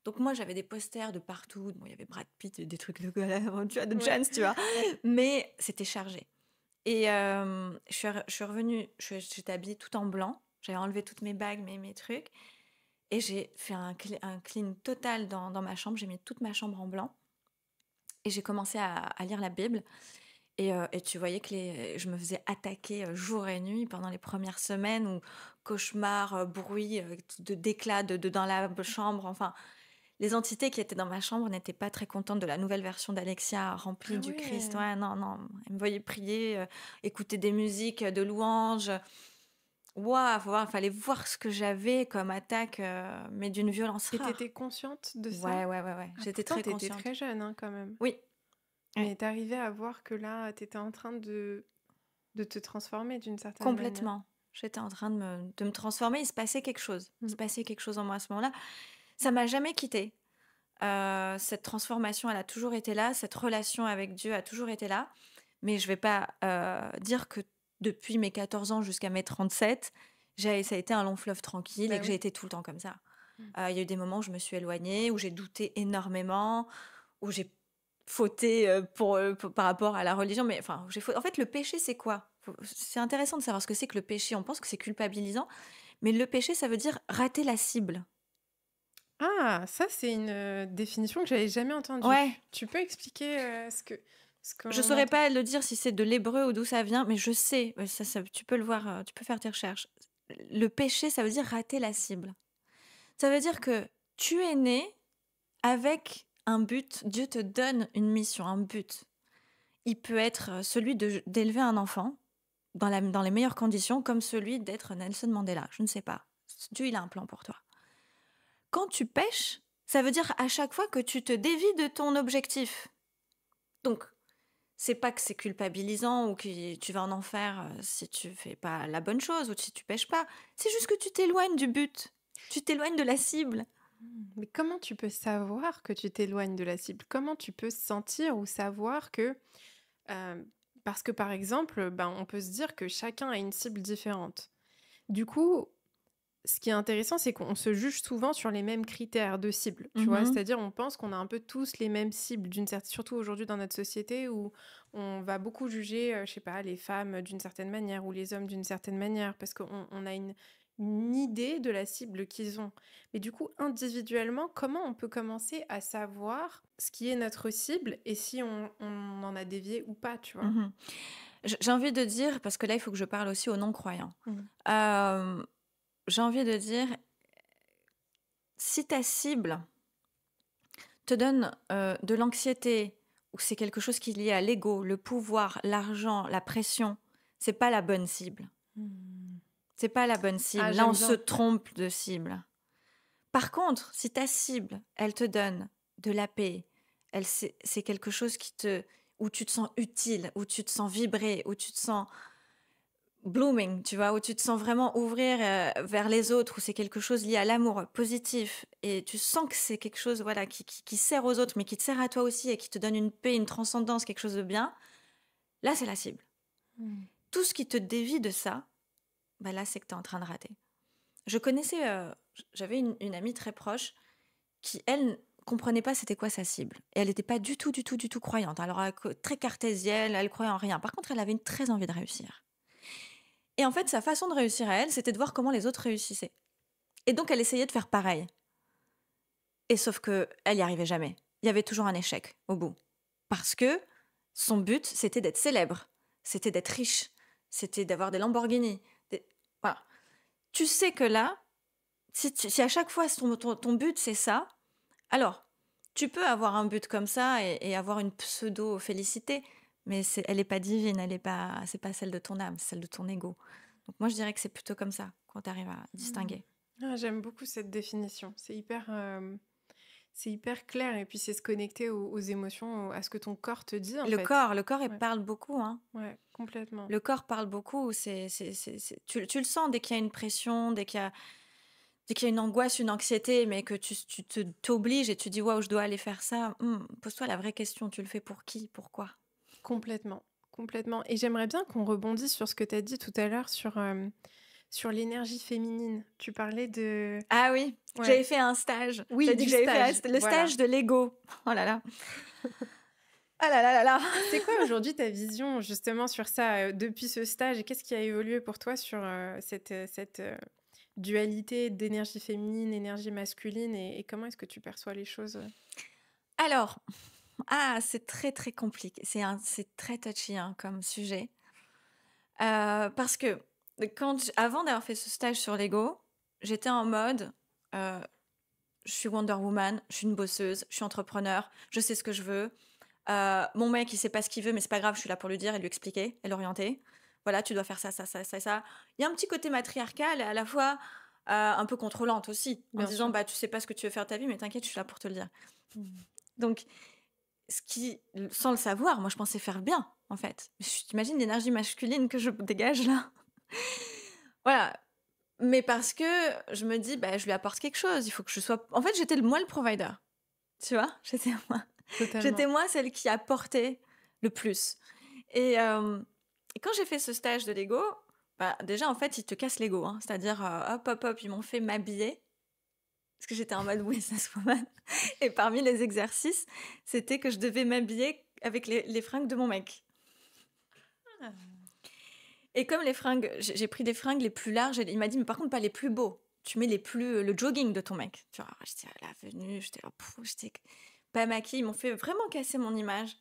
Donc moi, j'avais des posters de partout. Bon, il y avait Brad Pitt et des trucs de, tu vois, de Ouais. Chance, tu vois. Mais c'était chargé. Et je suis revenue, j'étais habillée tout en blanc. J'avais enlevé toutes mes bagues, mes trucs. Et j'ai fait un clean total dans ma chambre. J'ai mis toute ma chambre en blanc. Et j'ai commencé à lire la Bible. Et tu voyais que je me faisais attaquer jour et nuit pendant les premières semaines où cauchemars, bruit, d'éclats dans la chambre. Enfin, les entités qui étaient dans ma chambre n'étaient pas très contentes de la nouvelle version d'Alexia remplie Ah du Christ. ouais. Ouais, non, non. Elles me voyaient prier, écouter des musiques de louanges. Waouh, fallait voir ce que j'avais comme attaque, mais d'une violence Et rare. t'étais consciente de ça? Ouais, ouais, ouais, ouais. Ah, J'étais pourtant, très t'étais consciente. très jeune, hein, quand même. Oui, ouais, Mais t'arrivais à voir que là, t'étais en train de te transformer d'une certaine manière. complètement. J'étais en train de me transformer. Il se passait quelque chose. Il Mm. se passait quelque chose en moi à ce moment-là. Ça m'a jamais quittée. Cette transformation, elle a toujours été là. Cette relation avec Dieu a toujours été là. Mais je vais pas dire que depuis mes 14 ans jusqu'à mes 37, ça a été un long fleuve tranquille et Bah que j'ai oui. été tout le temps comme ça. Mm. Il y a eu des moments où je me suis éloignée, où j'ai douté énormément, où j'ai fauté par rapport à la religion. Mais enfin, en fait, le péché, c'est quoi? C'est intéressant de savoir ce que c'est que le péché. On pense que c'est culpabilisant, mais le péché, ça veut dire rater la cible. Ah, ça, c'est une définition que j'avais jamais entendue. Ouais, Tu peux expliquer ce je qu'on saurais entend? pas le dire si c'est de l'hébreu ou d'où ça vient, mais je sais. Tu peux le voir, tu peux faire tes recherches. Le péché, ça veut dire rater la cible. Ça veut dire que tu es né avec un but. Dieu te donne une mission, un but. Il peut être celui d'élever un enfant dans les meilleures conditions, comme celui d'être Nelson Mandela. Je ne sais pas. Dieu, il a un plan pour toi. Quand tu pèches, ça veut dire à chaque fois que tu te dévies de ton objectif. Donc, c'est pas que c'est culpabilisant ou que tu vas en enfer si tu fais pas la bonne chose ou si tu pèches pas. C'est juste que tu t'éloignes du but. Tu t'éloignes de la cible. Mais comment tu peux savoir que tu t'éloignes de la cible? Comment tu peux sentir ou savoir que... euh, parce que par exemple, ben, on peut se dire que chacun a une cible différente. Du coup, ce qui est intéressant, c'est qu'on se juge souvent sur les mêmes critères de cible, tu vois. Mhm. C'est-à-dire, on pense qu'on a un peu tous les mêmes cibles, surtout aujourd'hui dans notre société où on va beaucoup juger, je sais pas, les femmes d'une certaine manière ou les hommes d'une certaine manière, parce qu'on a une idée de la cible qu'ils ont. Mais du coup, individuellement, comment on peut commencer à savoir ce qui est notre cible et si on en a dévié ou pas, tu vois. Mhm. J'ai envie de dire, parce que là, il faut que je parle aussi aux non-croyants. Mhm. Euh, j'ai envie de dire, si ta cible te donne de l'anxiété ou c'est quelque chose qui est lié à l'ego, le pouvoir, l'argent, la pression, c'est pas la bonne cible. Mhm. C'est pas la bonne cible. Ah, Là, on j'aime se bien. Ouais. trompe de cible. Par contre, si ta cible, elle te donne de la paix, c'est quelque chose où tu te sens utile, où tu te sens vibrer, où tu te sens blooming, tu vois, où tu te sens vraiment ouvrir vers les autres, où c'est quelque chose lié à l'amour positif, et tu sens que c'est quelque chose voilà, qui sert aux autres, mais qui te sert à toi aussi, et qui te donne une paix, une transcendance, quelque chose de bien, là, c'est la cible. Mhm. Tout ce qui te dévie de ça, bah là, c'est que tu es en train de rater. J'avais une amie très proche qui, elle, comprenait pas c'était quoi sa cible. Et elle n'était pas du tout, du tout, du tout croyante. Alors, très cartésienne, elle croyait en rien. Par contre, elle avait une très envie de réussir. Et en fait, sa façon de réussir à elle, c'était de voir comment les autres réussissaient. Et donc, elle essayait de faire pareil. Et sauf que elle y arrivait jamais. Il y avait toujours un échec au bout. Parce que son but, c'était d'être célèbre. C'était d'être riche. C'était d'avoir des Lamborghini. Voilà. Tu sais que là, si à chaque fois ton but, c'est ça, alors, tu peux avoir un but comme ça et avoir une pseudo-félicité, mais elle n'est pas divine, c'est pas celle de ton âme, c'est celle de ton ego. Donc moi, je dirais que c'est plutôt comme ça, quand tu arrives à distinguer. Ah, j'aime beaucoup cette définition. C'est hyper clair et puis c'est se connecter aux émotions, à ce que ton corps te dit en Le fait. corps, il Ouais, parle beaucoup, hein. ouais, complètement. Le corps parle beaucoup. Tu le sens dès qu'il y a une pression, dès qu'il y a une angoisse, une anxiété, mais que t'obliges et tu dis waouh, je dois aller faire ça. Pose-toi la vraie question, tu le fais pour qui, pourquoi? Complètement, complètement. Et j'aimerais bien qu'on rebondisse sur ce que tu as dit tout à l'heure sur l'énergie féminine. Tu parlais de... Ah oui, j'avais Ouais, fait un stage. oui, J'avais dit du que j'avais fait stage, le voilà. stage de l'ego. Oh là là. Ah là là là là. C'est quoi aujourd'hui ta vision justement sur ça depuis ce stage et qu'est-ce qui a évolué pour toi sur cette dualité d'énergie féminine, énergie masculine et comment est-ce que tu perçois les choses Alors, c'est très, très compliqué. C'est très touchy, hein, comme sujet. Parce que avant d'avoir fait ce stage sur Lego, j'étais en mode, heu, je suis Wonder Woman, je suis une bosseuse, je suis entrepreneur, je sais ce que je veux. Mon mec, il sait pas ce qu'il veut, mais c'est pas grave, je suis là pour lui dire et lui expliquer et l'orienter. Voilà, tu dois faire ça, ça, ça, ça, ça. Il y a un petit côté matriarcal et à la fois un peu contrôlante aussi, en Bien disant sûr. bah tu sais pas ce que tu veux faire de ta vie, mais t'inquiète, je suis là pour te le dire. Donc, sans le savoir, moi je pensais faire bien, en fait. T'imagines l'énergie masculine que je dégage là. Voilà. Mais parce que je me dis, bah, je lui apporte quelque chose. Il faut que je sois. En fait, j'étais moi le provider. Tu vois, Totalement. j'étais moi celle qui apportait le plus. Et, quand j'ai fait ce stage de Lego, bah, déjà, en fait, ils te cassent l'ego. Hein. C'est-à-dire, hop, hop, hop, ils m'ont fait m'habiller. Parce que j'étais en mode businesswoman. Et parmi les exercices, c'était que je devais m'habiller avec les fringues de mon mec. Et comme les fringues, j'ai pris des fringues les plus larges, il m'a dit, mais par contre, pas les plus beaux. Tu mets le jogging de ton mec. Tu vois, j'étais à la venue, j'étais là, j'étais pas maquillée. Ils m'ont fait vraiment casser mon image.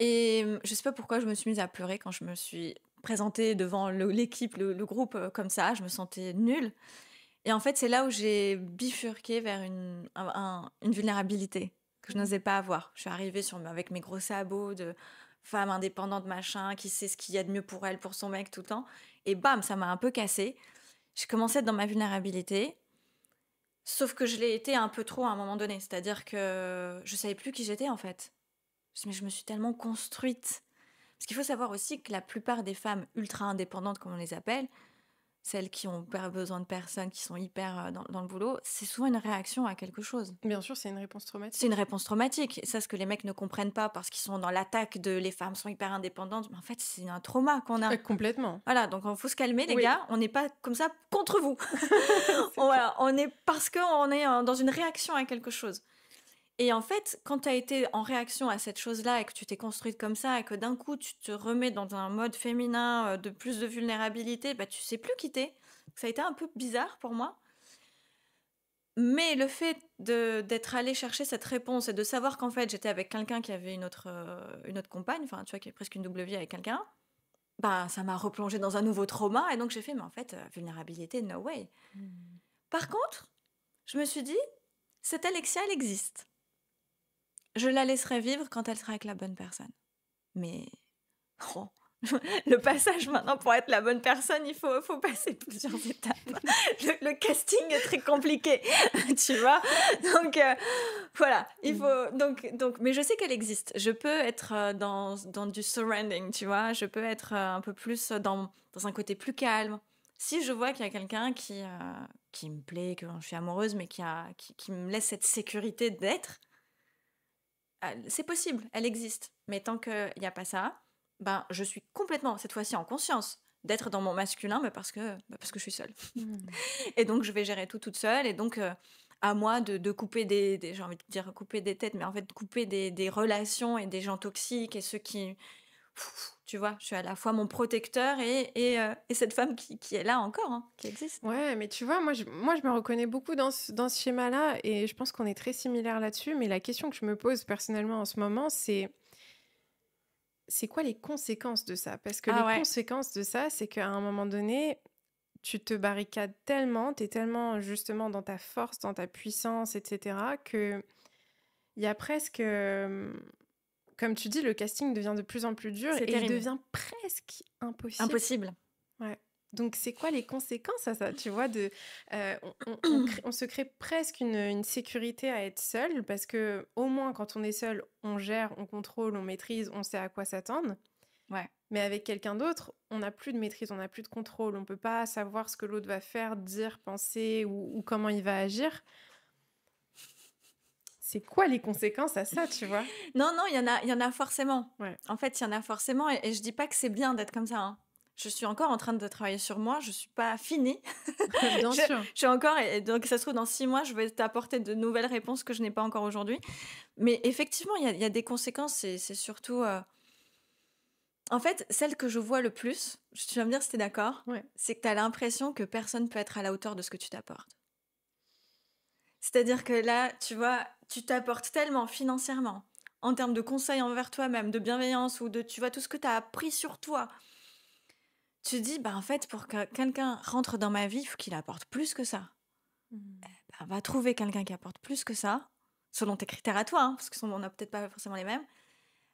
Et je sais pas pourquoi je me suis mise à pleurer quand je me suis présentée devant l'équipe, le groupe comme ça. Je me sentais nulle. Et en fait, c'est là où j'ai bifurqué vers une vulnérabilité que je n'osais pas avoir. Je suis arrivée avec mes gros sabots de femme indépendante, machin, qui sait ce qu'il y a de mieux pour elle, pour son mec tout le temps. Et bam, ça m'a un peu cassée. J'ai commencé à être dans ma vulnérabilité. Sauf que je l'ai été un peu trop à un moment donné. C'est-à-dire que je savais plus qui j'étais en fait. Mais je me suis tellement construite. Parce qu'il faut savoir aussi que la plupart des femmes ultra indépendantes, comme on les appelle, celles qui ont besoin de personnes, qui sont hyper dans le boulot, c'est souvent une réaction à quelque chose. Bien sûr, c'est une réponse C'est une traumatique. réponse traumatique. Et ça, ce que les mecs ne comprennent pas parce qu'ils sont dans l'attaque de les femmes sont hyper indépendantes, mais en fait, c'est un trauma qu'on a. Complètement. Voilà, donc il faut se calmer, les Oui, gars. On n'est pas comme ça contre vous. c'est clair. On est parce qu'on est dans une réaction à quelque chose. Et en fait, quand tu as été en réaction à cette chose-là et que tu t'es construite comme ça et que d'un coup tu te remets dans un mode féminin de plus de vulnérabilité, bah tu sais plus qui t'es. Ça a été un peu bizarre pour moi. Mais le fait d'être allée chercher cette réponse et de savoir qu'en fait j'étais avec quelqu'un qui avait une autre compagne, enfin tu vois, qui avait presque une double vie avec quelqu'un, bah ça m'a replongée dans un nouveau trauma et donc j'ai fait, mais en fait, vulnérabilité, no way. Par contre, je me suis dit, cette Alexia, elle existe. Je la laisserai vivre quand elle sera avec la bonne personne. Mais oh, le passage maintenant pour être la bonne personne, il faut passer plusieurs étapes. Le casting est très compliqué, tu vois. Donc voilà, il faut mais je sais qu'elle existe. Je peux être dans du surrendering, tu vois. Je peux être un peu plus dans un côté plus calme. Si je vois qu'il y a quelqu'un qui me plaît, que je suis amoureuse, mais qui me laisse cette sécurité d'être, c'est possible, elle existe. Mais tant qu'il n'y a pas ça, ben, je suis complètement, cette fois-ci en conscience, d'être dans mon masculin, mais parce que je suis seule. Et donc, je vais gérer tout toute seule. Et donc, à moi de couper j'ai envie de dire couper des têtes, mais en fait, couper des relations et des gens toxiques et ceux qui... Tu vois, je suis à la fois mon protecteur et cette femme qui est là encore, hein, qui existe. Ouais, mais tu vois, moi, je me reconnais beaucoup dans ce schéma-là et je pense qu'on est très similaires là-dessus. Mais la question que je me pose personnellement en ce moment, c'est quoi les conséquences de ça? Parce que Ah les ouais. conséquences de ça, c'est qu'à un moment donné, tu te barricades tellement, tu es tellement justement dans ta force, dans ta puissance, etc., que il y a presque, comme tu dis, le casting devient de plus en plus dur C'est et il terrible. devient presque impossible. Impossible. Ouais. Donc, c'est quoi les conséquences à ça, tu vois, on se crée presque une sécurité à être seul parce que au moins quand on est seul, on gère, on contrôle, on maîtrise, on sait à quoi s'attendre. Ouais. Mais avec quelqu'un d'autre, on n'a plus de maîtrise, on n'a plus de contrôle, on peut pas savoir ce que l'autre va faire, dire, penser ou comment il va agir. C'est quoi les conséquences à ça, tu vois? Non, il y en a forcément. Ouais. En fait, il y en a forcément et je dis pas que c'est bien d'être comme ça, hein. Je suis encore en train de travailler sur moi, je suis pas finie. Bien Je sûr. je suis encore et donc ça se trouve dans 6 mois, je vais t'apporter de nouvelles réponses que je n'ai pas encore aujourd'hui. Mais effectivement, il y a des conséquences et c'est surtout, en fait, celle que je vois le plus, tu vas me dire si tu d'accord, Ouais. c'est que tu as l'impression que personne peut être à la hauteur de ce que tu t'apportes. C'est-à-dire que là, tu vois, tu t'apportes tellement financièrement, en termes de conseils envers toi-même, de bienveillance ou de, tu vois, tout ce que tu as appris sur toi. Tu dis, bah en fait, pour que quelqu'un rentre dans ma vie, il faut qu'il apporte plus que ça. Mmh. Bah, va trouver quelqu'un qui apporte plus que ça, selon tes critères à toi, hein, parce qu'on n'a peut-être pas forcément les mêmes.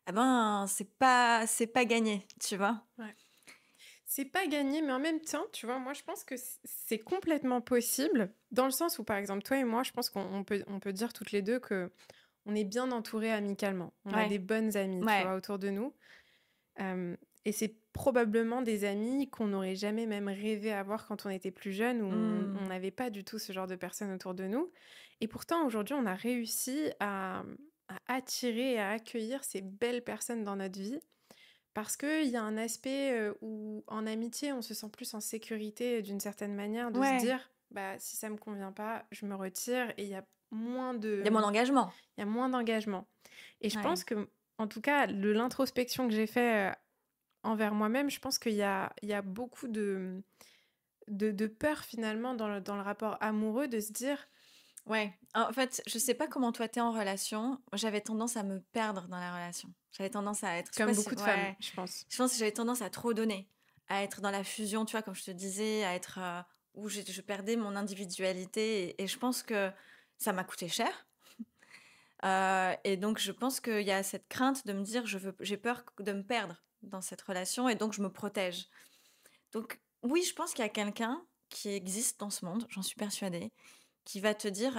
Eh ben, c'est pas gagné, tu vois. Ouais. C'est pas gagné, mais en même temps, tu vois, moi, je pense que c'est complètement possible, dans le sens où, par exemple, toi et moi, je pense qu'on peut dire toutes les deux que on est bien entourés amicalement. On a Ouais, des bonnes amies, tu ouais. vois, autour de nous. Et c'est probablement des amis qu'on n'aurait jamais même rêvé avoir quand on était plus jeune, où on Hmm. n'avait pas du tout ce genre de personnes autour de nous. Et pourtant, aujourd'hui, on a réussi à attirer et à accueillir ces belles personnes dans notre vie. Parce qu'il y a un aspect où, en amitié, on se sent plus en sécurité d'une certaine manière, de se Ouais. dire, bah, si ça me convient pas, je me retire et il y a moins Il y a mon de, engagement. il y a moins d'engagement. Et je Ouais. pense que, en tout cas, de l'introspection que j'ai fait envers moi-même, je pense qu'il y a beaucoup de peur finalement dans le rapport amoureux, de se dire, Ouais. En fait, je sais pas comment toi t'es en relation. J'avais tendance à me perdre dans la relation. J'avais tendance à être, je sais pas comme si, beaucoup de femmes, ouais, je pense. je pense que j'avais tendance à trop donner, à être dans la fusion, tu vois, comme je te disais, à être où je perdais mon individualité et je pense que ça m'a coûté cher. Et donc, je pense qu'il y a cette crainte de me dire, j'ai peur de me perdre dans cette relation et donc je me protège. Donc, oui, je pense qu'il y a quelqu'un qui existe dans ce monde, j'en suis persuadée, qui va te dire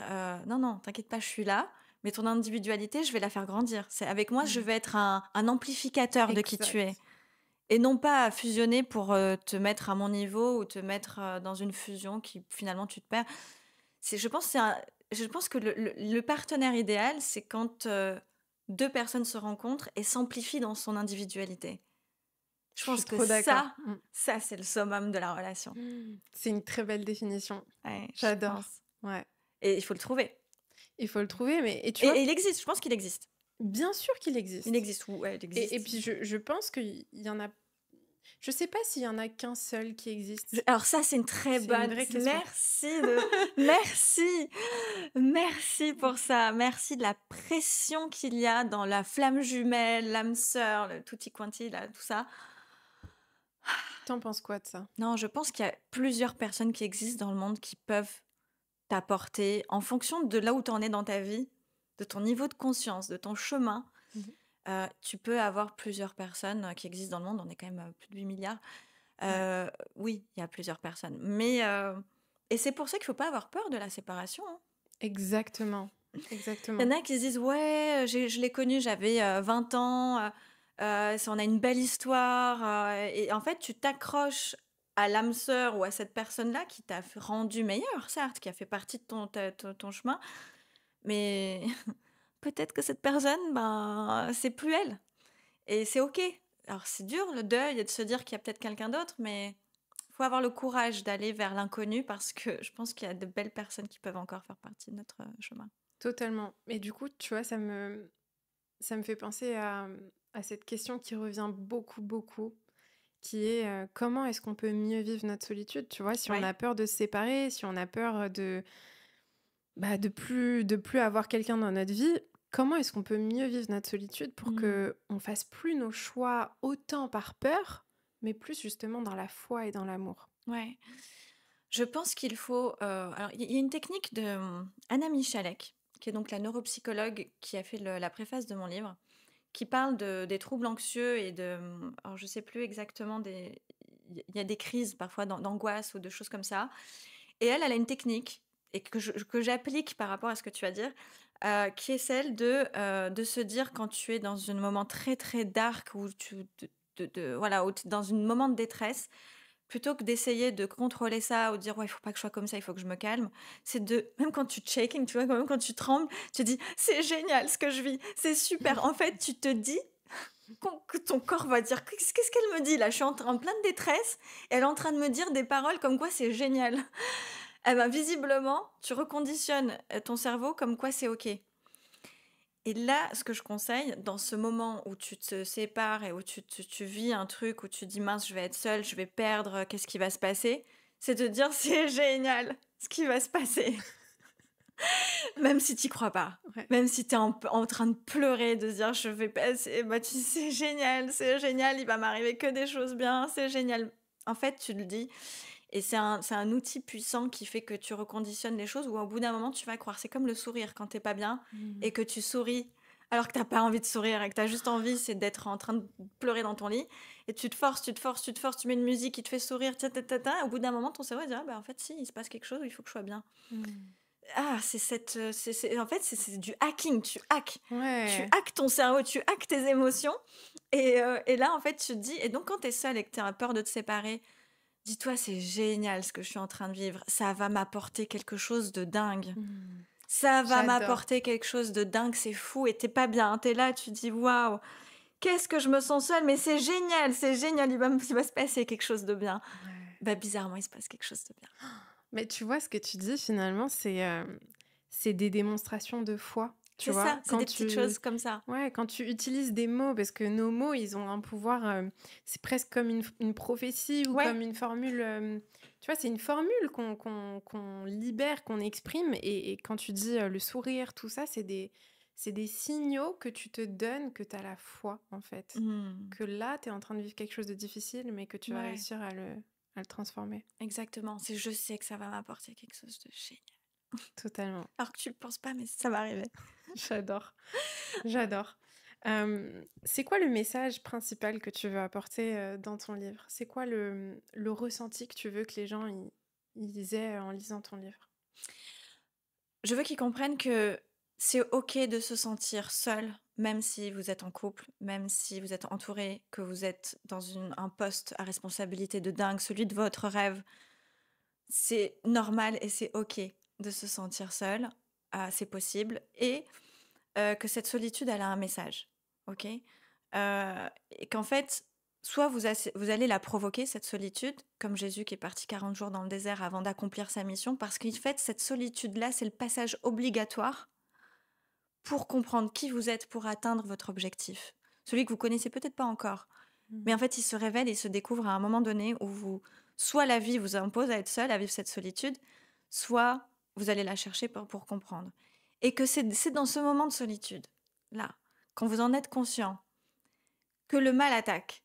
non, non, t'inquiète pas, je suis là, mais ton individualité, je vais la faire grandir. C'est avec moi, je Mm. vais être un amplificateur de qui tu es. Exact. Et non pas fusionner pour te mettre à mon niveau ou te mettre dans une fusion qui finalement tu te perds. Je pense que le partenaire idéal, c'est quand deux personnes se rencontrent et s'amplifient dans son individualité. Je Je suis pense que trop d'accord. ça c'est le summum de la relation. C'est une très belle définition. Ouais, je J'adore. pense. Ouais. Et il faut le trouver. Il faut le trouver, mais et tu vois, Et il existe, je pense qu'il existe. bien sûr qu'il Il existe. existe, ou ouais, il Et existe. puis je pense qu'il y en a. Je sais pas s'il y en a qu'un seul qui existe. Alors ça, c'est une très C'est une bonne. vraie question. Merci, merci pour ça. Merci de la pression qu'il y a dans la flamme jumelle, l'âme sœur, le tutti quanti, là, tout ça. T'en penses quoi de ça? Non, je pense qu'il y a plusieurs personnes qui existent dans le monde qui peuvent t'apporter, en fonction de là où tu en es dans ta vie, de ton niveau de conscience, de ton chemin. Mhm. Tu peux avoir plusieurs personnes qui existent dans le monde. On est quand même plus de 8 milliards. Ouais. Oui, il y a plusieurs personnes. Mais et c'est pour ça qu'il faut pas avoir peur de la séparation, hein. Exactement. Il Exactement. y en a qui se disent ouais, je l'ai connu, j'avais 20 ans, on a une belle histoire. Et en fait, tu t'accroches à l'âme sœur ou à cette personne-là qui t'a rendu meilleur, certes, qui a fait partie de ton chemin, mais peut-être que cette personne, ben, c'est plus elle. Et c'est OK. Alors c'est dur le deuil et de se dire qu'il y a peut-être quelqu'un d'autre, mais faut avoir le courage d'aller vers l'inconnu parce que je pense qu'il y a de belles personnes qui peuvent encore faire partie de notre chemin. Totalement. Et du coup, tu vois, ça me fait penser à cette question qui revient beaucoup, beaucoup, qui est comment est-ce qu'on peut mieux vivre notre solitude, tu vois, si on Ouais. a peur de se séparer, si on a peur de plus avoir quelqu'un dans notre vie, comment est-ce qu'on peut mieux vivre notre solitude pour Mm. que on fasse plus nos choix autant par peur, mais plus justement dans la foi et dans l'amour. Ouais. Je pense qu'il faut. Alors, il y a une technique de Anna Michalek, qui est donc la neuropsychologue qui a fait la préface de mon livre, qui parle des troubles anxieux et de. Alors, je sais plus exactement des. Il y a des crises parfois d'angoisse ou de choses comme ça. Et elle a une technique et que j'applique par rapport à ce que tu vas dire, qui est celle de se dire quand tu es dans un moment très très dark ou voilà, dans un moment de détresse, plutôt que d'essayer de contrôler ça ou de dire ouais, il faut pas que je sois comme ça, il faut que je me calme, c'est de même quand tu shaking, même quand tu trembles, tu te dis c'est génial ce que je vis, c'est super. En fait, tu te dis que ton corps va dire qu'est-ce qu'elle me dit là? Je suis en pleine détresse, et elle est en train de me dire des paroles comme quoi c'est génial. Eh ben, visiblement, tu reconditionnes ton cerveau comme quoi c'est OK. Et là, ce que je conseille, dans ce moment où tu te sépares et où tu vis un truc, où tu dis mince, je vais être seule, je vais perdre, qu'est-ce qui va se passer? C'est de dire c'est génial ce qui va se passer. Même si tu crois pas. Ouais. Même si tu es en train de pleurer, de se dire je vais passer, bah tu c'est génial, il va m'arriver que des choses bien, c'est génial. En fait, tu le dis, et c'est un outil puissant qui fait que tu reconditionnes les choses, où au bout d'un moment, tu vas croire. C'est comme le sourire quand t'es pas bien Mmh. et que tu souris alors que t'as pas envie de sourire et que t'as juste envie, c'est d'être en train de pleurer dans ton lit. Et tu te forces, tu te forces, tu te forces, tu mets une musique qui te fait sourire, au bout d'un moment, ton cerveau va dire, ah, bah en fait, si, il se passe quelque chose où il faut que je sois bien. Mmh. Ah, en fait, c'est du hacking. Tu Ouais. hacks ton cerveau, tu hacks tes émotions. Et là, en fait, tu te dis, et donc quand t'es seule et que t'as peur de te séparer, dis-toi, c'est génial ce que je suis en train de vivre. Ça va m'apporter quelque chose de dingue. Mmh. Ça va J'adore. m'apporter quelque chose de dingue, c'est fou. Et t'es pas bien, hein. T'es là, tu te dis, waouh, qu'est-ce que je me sens seule, mais c'est génial, il va se passer quelque chose de bien. Ouais. Bah, bizarrement, il se passe quelque chose de bien. Mais tu vois, ce que tu dis finalement, c'est des démonstrations de foi, tu C'est ça, vois? c'est des petites choses comme ça. Ouais, quand tu utilises des mots, parce que nos mots, ils ont un pouvoir, c'est presque comme une prophétie ou Ouais. comme une formule, tu vois? C'est une formule qu'on libère, qu'on exprime et quand tu dis, le sourire, tout ça, c'est des signaux que tu te donnes que tu as la foi, en fait. Mmh. Que là, tu es en train de vivre quelque chose de difficile, mais que tu vas Ouais. réussir à le transformer. Exactement, c'est je sais que ça va m'apporter quelque chose de génial. Totalement. Alors que tu le penses pas, mais ça va arriver. J'adore, j'adore. C'est quoi le message principal que tu veux apporter, dans ton livre? C'est quoi le ressenti que tu veux que les gens ils aient en lisant ton livre? Je veux qu'ils comprennent que c'est OK de se sentir seul, même si vous êtes en couple, même si vous êtes entouré, que vous êtes dans un poste à responsabilité de dingue, celui de votre rêve. C'est normal et c'est OK de se sentir seul, c'est possible, et que cette solitude, elle a un message, OK? Et qu'en fait, soit vous allez la provoquer, cette solitude, comme Jésus qui est parti 40 jours dans le désert avant d'accomplir sa mission, parce qu'en fait, cette solitude-là, c'est le passage obligatoire pour comprendre qui vous êtes, pour atteindre votre objectif. Celui que vous connaissez peut-être pas encore. Mmh. Mais en fait, il se révèle et il se découvre à un moment donné où soit la vie vous impose à être seul, à vivre cette solitude, soit vous allez la chercher pour comprendre. Et que c'est dans ce moment de solitude, là, quand vous en êtes conscient, que le mal attaque.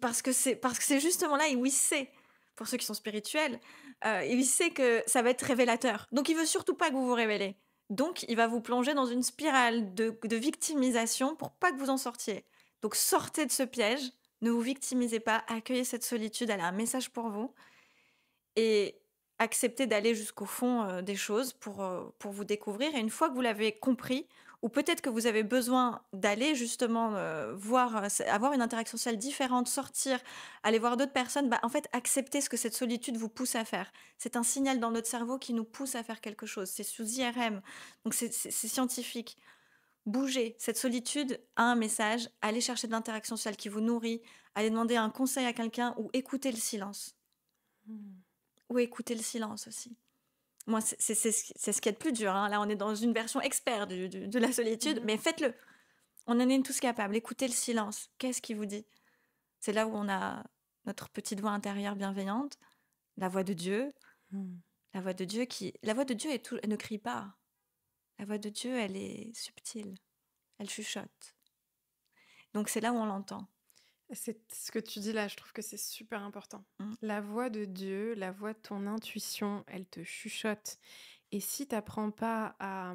Parce que c'est justement là où il sait, pour ceux qui sont spirituels, il sait que ça va être révélateur. Donc il veut surtout pas que vous vous révélez. Donc il va vous plonger dans une spirale de victimisation pour pas que vous en sortiez. Donc sortez de ce piège, ne vous victimisez pas, accueillez cette solitude, elle a un message pour vous, et acceptez d'aller jusqu'au fond des choses pour vous découvrir. Et une fois que vous l'avez compris, ou peut-être que vous avez besoin d'aller justement voir, avoir une interaction sociale différente, sortir, aller voir d'autres personnes, bah, en fait, acceptez ce que cette solitude vous pousse à faire. C'est un signal dans notre cerveau qui nous pousse à faire quelque chose. C'est sous IRM, donc c'est scientifique. Bougez. Cette solitude a un message. Allez chercher de l'interaction sociale qui vous nourrit. Allez demander un conseil à quelqu'un, ou écoutez le silence. Mmh. Ou écouter le silence aussi. Moi, c'est ce qu'il y a de plus dur, hein. Là, on est dans une version expert de la solitude, Mmh. mais faites-le. On en est tous capables. Écoutez le silence. Qu'est-ce qu'il vous dit? C'est là où on a notre petite voix intérieure bienveillante, la voix de Dieu, Mmh. La voix de Dieu elle ne crie pas. La voix de Dieu, elle est subtile. Elle chuchote. Donc c'est là où on l'entend. C'est ce que tu dis là, je trouve que c'est super important. Mm. La voix de Dieu, la voix de ton intuition, elle te chuchote et si tu apprends pas à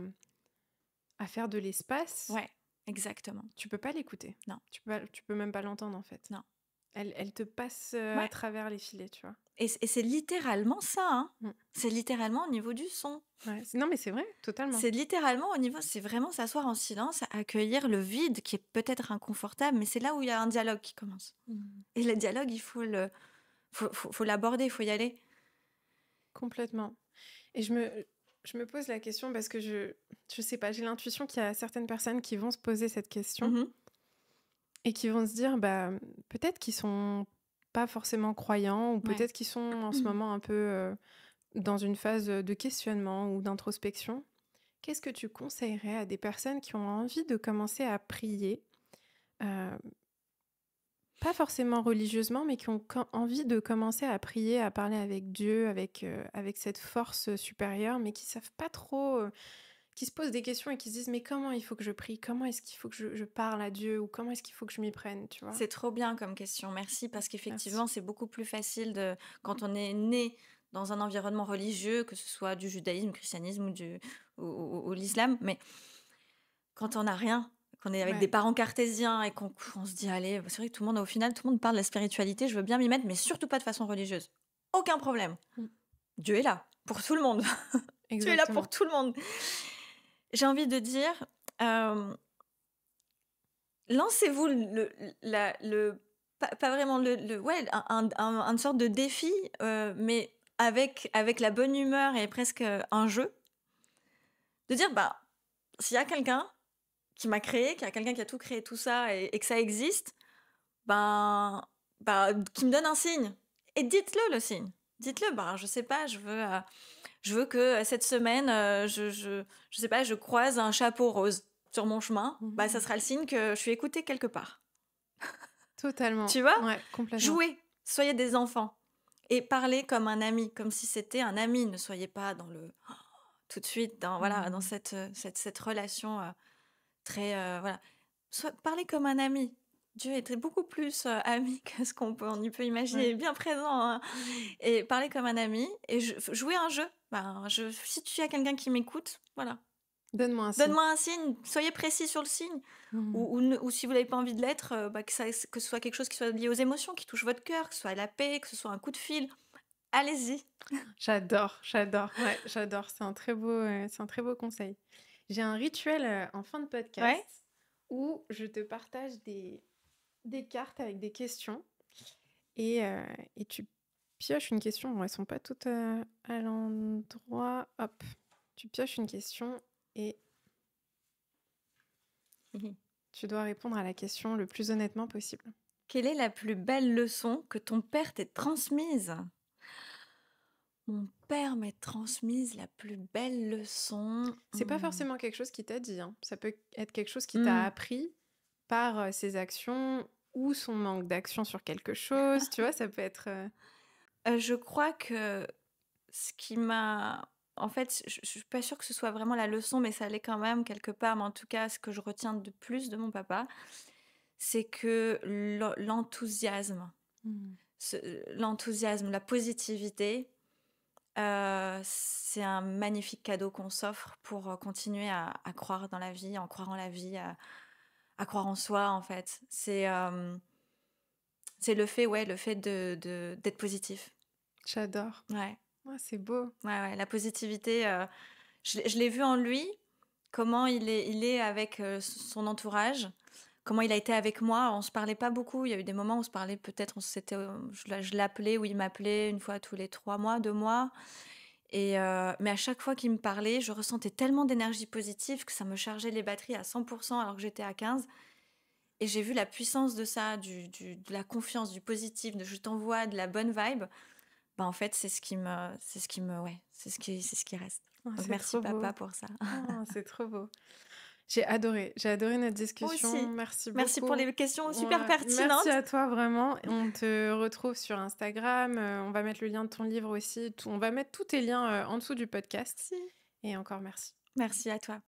faire de l'espace, Ouais, exactement. tu peux pas l'écouter. Non, Tu peux même pas l'entendre, en fait. non. Elle te passe, à Ouais. travers les filets, tu vois? Et c'est littéralement ça, hein. Mmh. C'est littéralement au niveau du son. Ouais, non, mais c'est vrai, totalement. C'est littéralement au niveau, c'est vraiment s'asseoir en silence, accueillir le vide qui est peut-être inconfortable, mais c'est là où il y a un dialogue qui commence. Mmh. Et le dialogue, il faut l'aborder, il faut y aller. Complètement et je me pose la question parce que je sais pas, j'ai l'intuition qu'il y a certaines personnes qui vont se poser cette question. Mhm. et qui vont se dire, bah, peut-être qu'ils sont pas forcément croyants ou Ouais. peut-être qu'ils sont en ce moment un peu dans une phase de questionnement ou d'introspection. Qu'est-ce que tu conseillerais à des personnes qui ont envie de commencer à prier, euh, pas forcément religieusement, mais qui ont envie de commencer à prier, à parler avec Dieu, avec cette force supérieure, mais qui savent pas trop, qui se posent des questions et qui se disent mais comment il faut que je prie, comment est-ce qu'il faut que je parle à Dieu ou comment est-ce qu'il faut que je m'y prenne, tu vois? C'est trop bien comme question, merci, parce Merci. qu'effectivement, c'est beaucoup plus facile quand on est né dans un environnement religieux, que ce soit du judaïsme, du christianisme ou l'islam, mais quand on n'a rien, qu'on est avec des Ouais, parents cartésiens et qu'on se dit, allez, c'est vrai que tout le monde, au final, tout le monde parle de la spiritualité, je veux bien m'y mettre, mais surtout pas de façon religieuse. Aucun problème. mm, Dieu est là pour tout le monde. Dieu est là pour exactement. tout le monde. J'ai envie de dire, euh, lancez-vous pas vraiment ouais, une sorte de défi, mais avec la bonne humeur et presque un jeu, de dire, bah, s'il y a quelqu'un qui m'a créé, qu'il y a quelqu'un qui a tout créé, tout ça, et que ça existe, ben, qui me donne un signe. Et dites-le, le signe. Dites-le, ben, je sais pas, je veux que cette semaine, je sais pas, je croise un chapeau rose sur mon chemin. Bah, ça Mhm. sera le signe que je suis écoutée quelque part. Totalement. Tu vois? Ouais, complètement. Jouez, soyez des enfants. Et parlez comme un ami, comme si c'était un ami. Ne soyez pas dans le tout de suite, voilà, dans Mhm. cette relation très. Voilà. Parlez comme un ami. Dieu est beaucoup plus ami que ce on y peut imaginer. Il est Ouais. bien présent, hein. Et parlez comme un ami et jouez un jeu. Ben, si tu as quelqu'un qui m'écoute, voilà. Donne-moi un signe. Donne-moi un signe, soyez précis sur le signe. Mhm. Ou si vous n'avez pas envie de l'être, que ce soit quelque chose qui soit lié aux émotions, qui touche votre cœur, que ce soit la paix, que ce soit un coup de fil. Allez-y. J'adore, j'adore. Ouais, j'adore. C'est un très beau conseil. J'ai un rituel en fin de Ouais. podcast où je te partage des cartes avec des questions et, euh, et tu pioches une question. Bon, elles sont pas toutes à l'endroit. Hop, tu pioches une question et tu dois répondre à la question le plus honnêtement possible. Quelle est la plus belle leçon que ton père t'ait transmise? Mon père m'a transmise la plus belle leçon. C'est pas forcément quelque chose qui t'a dit, hein. Ça peut être quelque chose qui t'a Hmm. appris par ses actions ou son manque d'action sur quelque chose. Tu vois, ça peut être. Je crois que ce qui m'a... En fait, je suis pas sûre que ce soit vraiment la leçon, mais ça l'est quand même quelque part. Mais en tout cas, ce que je retiens de plus de mon papa, c'est que l'enthousiasme, Mhm. l'enthousiasme, la positivité, c'est un magnifique cadeau qu'on s'offre pour continuer à croire dans la vie, en croire en la vie, à croire en soi, en fait. C'est le fait d'être positif. J'adore. Ouais, Ah, c'est beau. ouais, la positivité, je l'ai vu en lui, comment il est avec son entourage, comment il a été avec moi. On se parlait pas beaucoup. Il y a eu des moments où on se parlait peut-être, je l'appelais ou il m'appelait une fois tous les 3 mois, 2 mois. Mais à chaque fois qu'il me parlait, je ressentais tellement d'énergie positive que ça me chargeait les batteries à 100% alors que j'étais à 15. Et j'ai vu la puissance de ça, de la confiance, du positif, de je t'envoie de la bonne vibe. Bah, en fait, ouais, c'est ce qui reste. Ah, Donc c'est merci trop beau. papa pour ça. Ah, c'est trop beau. J'ai adoré. J'ai adoré notre Moi discussion. aussi. Merci Merci pour beaucoup. les questions super Ouais, merci pertinentes. à toi vraiment. On te retrouve sur Instagram. On va mettre le lien de ton livre aussi. On va mettre tous tes liens en dessous du podcast. Merci. Et encore merci. Merci à toi.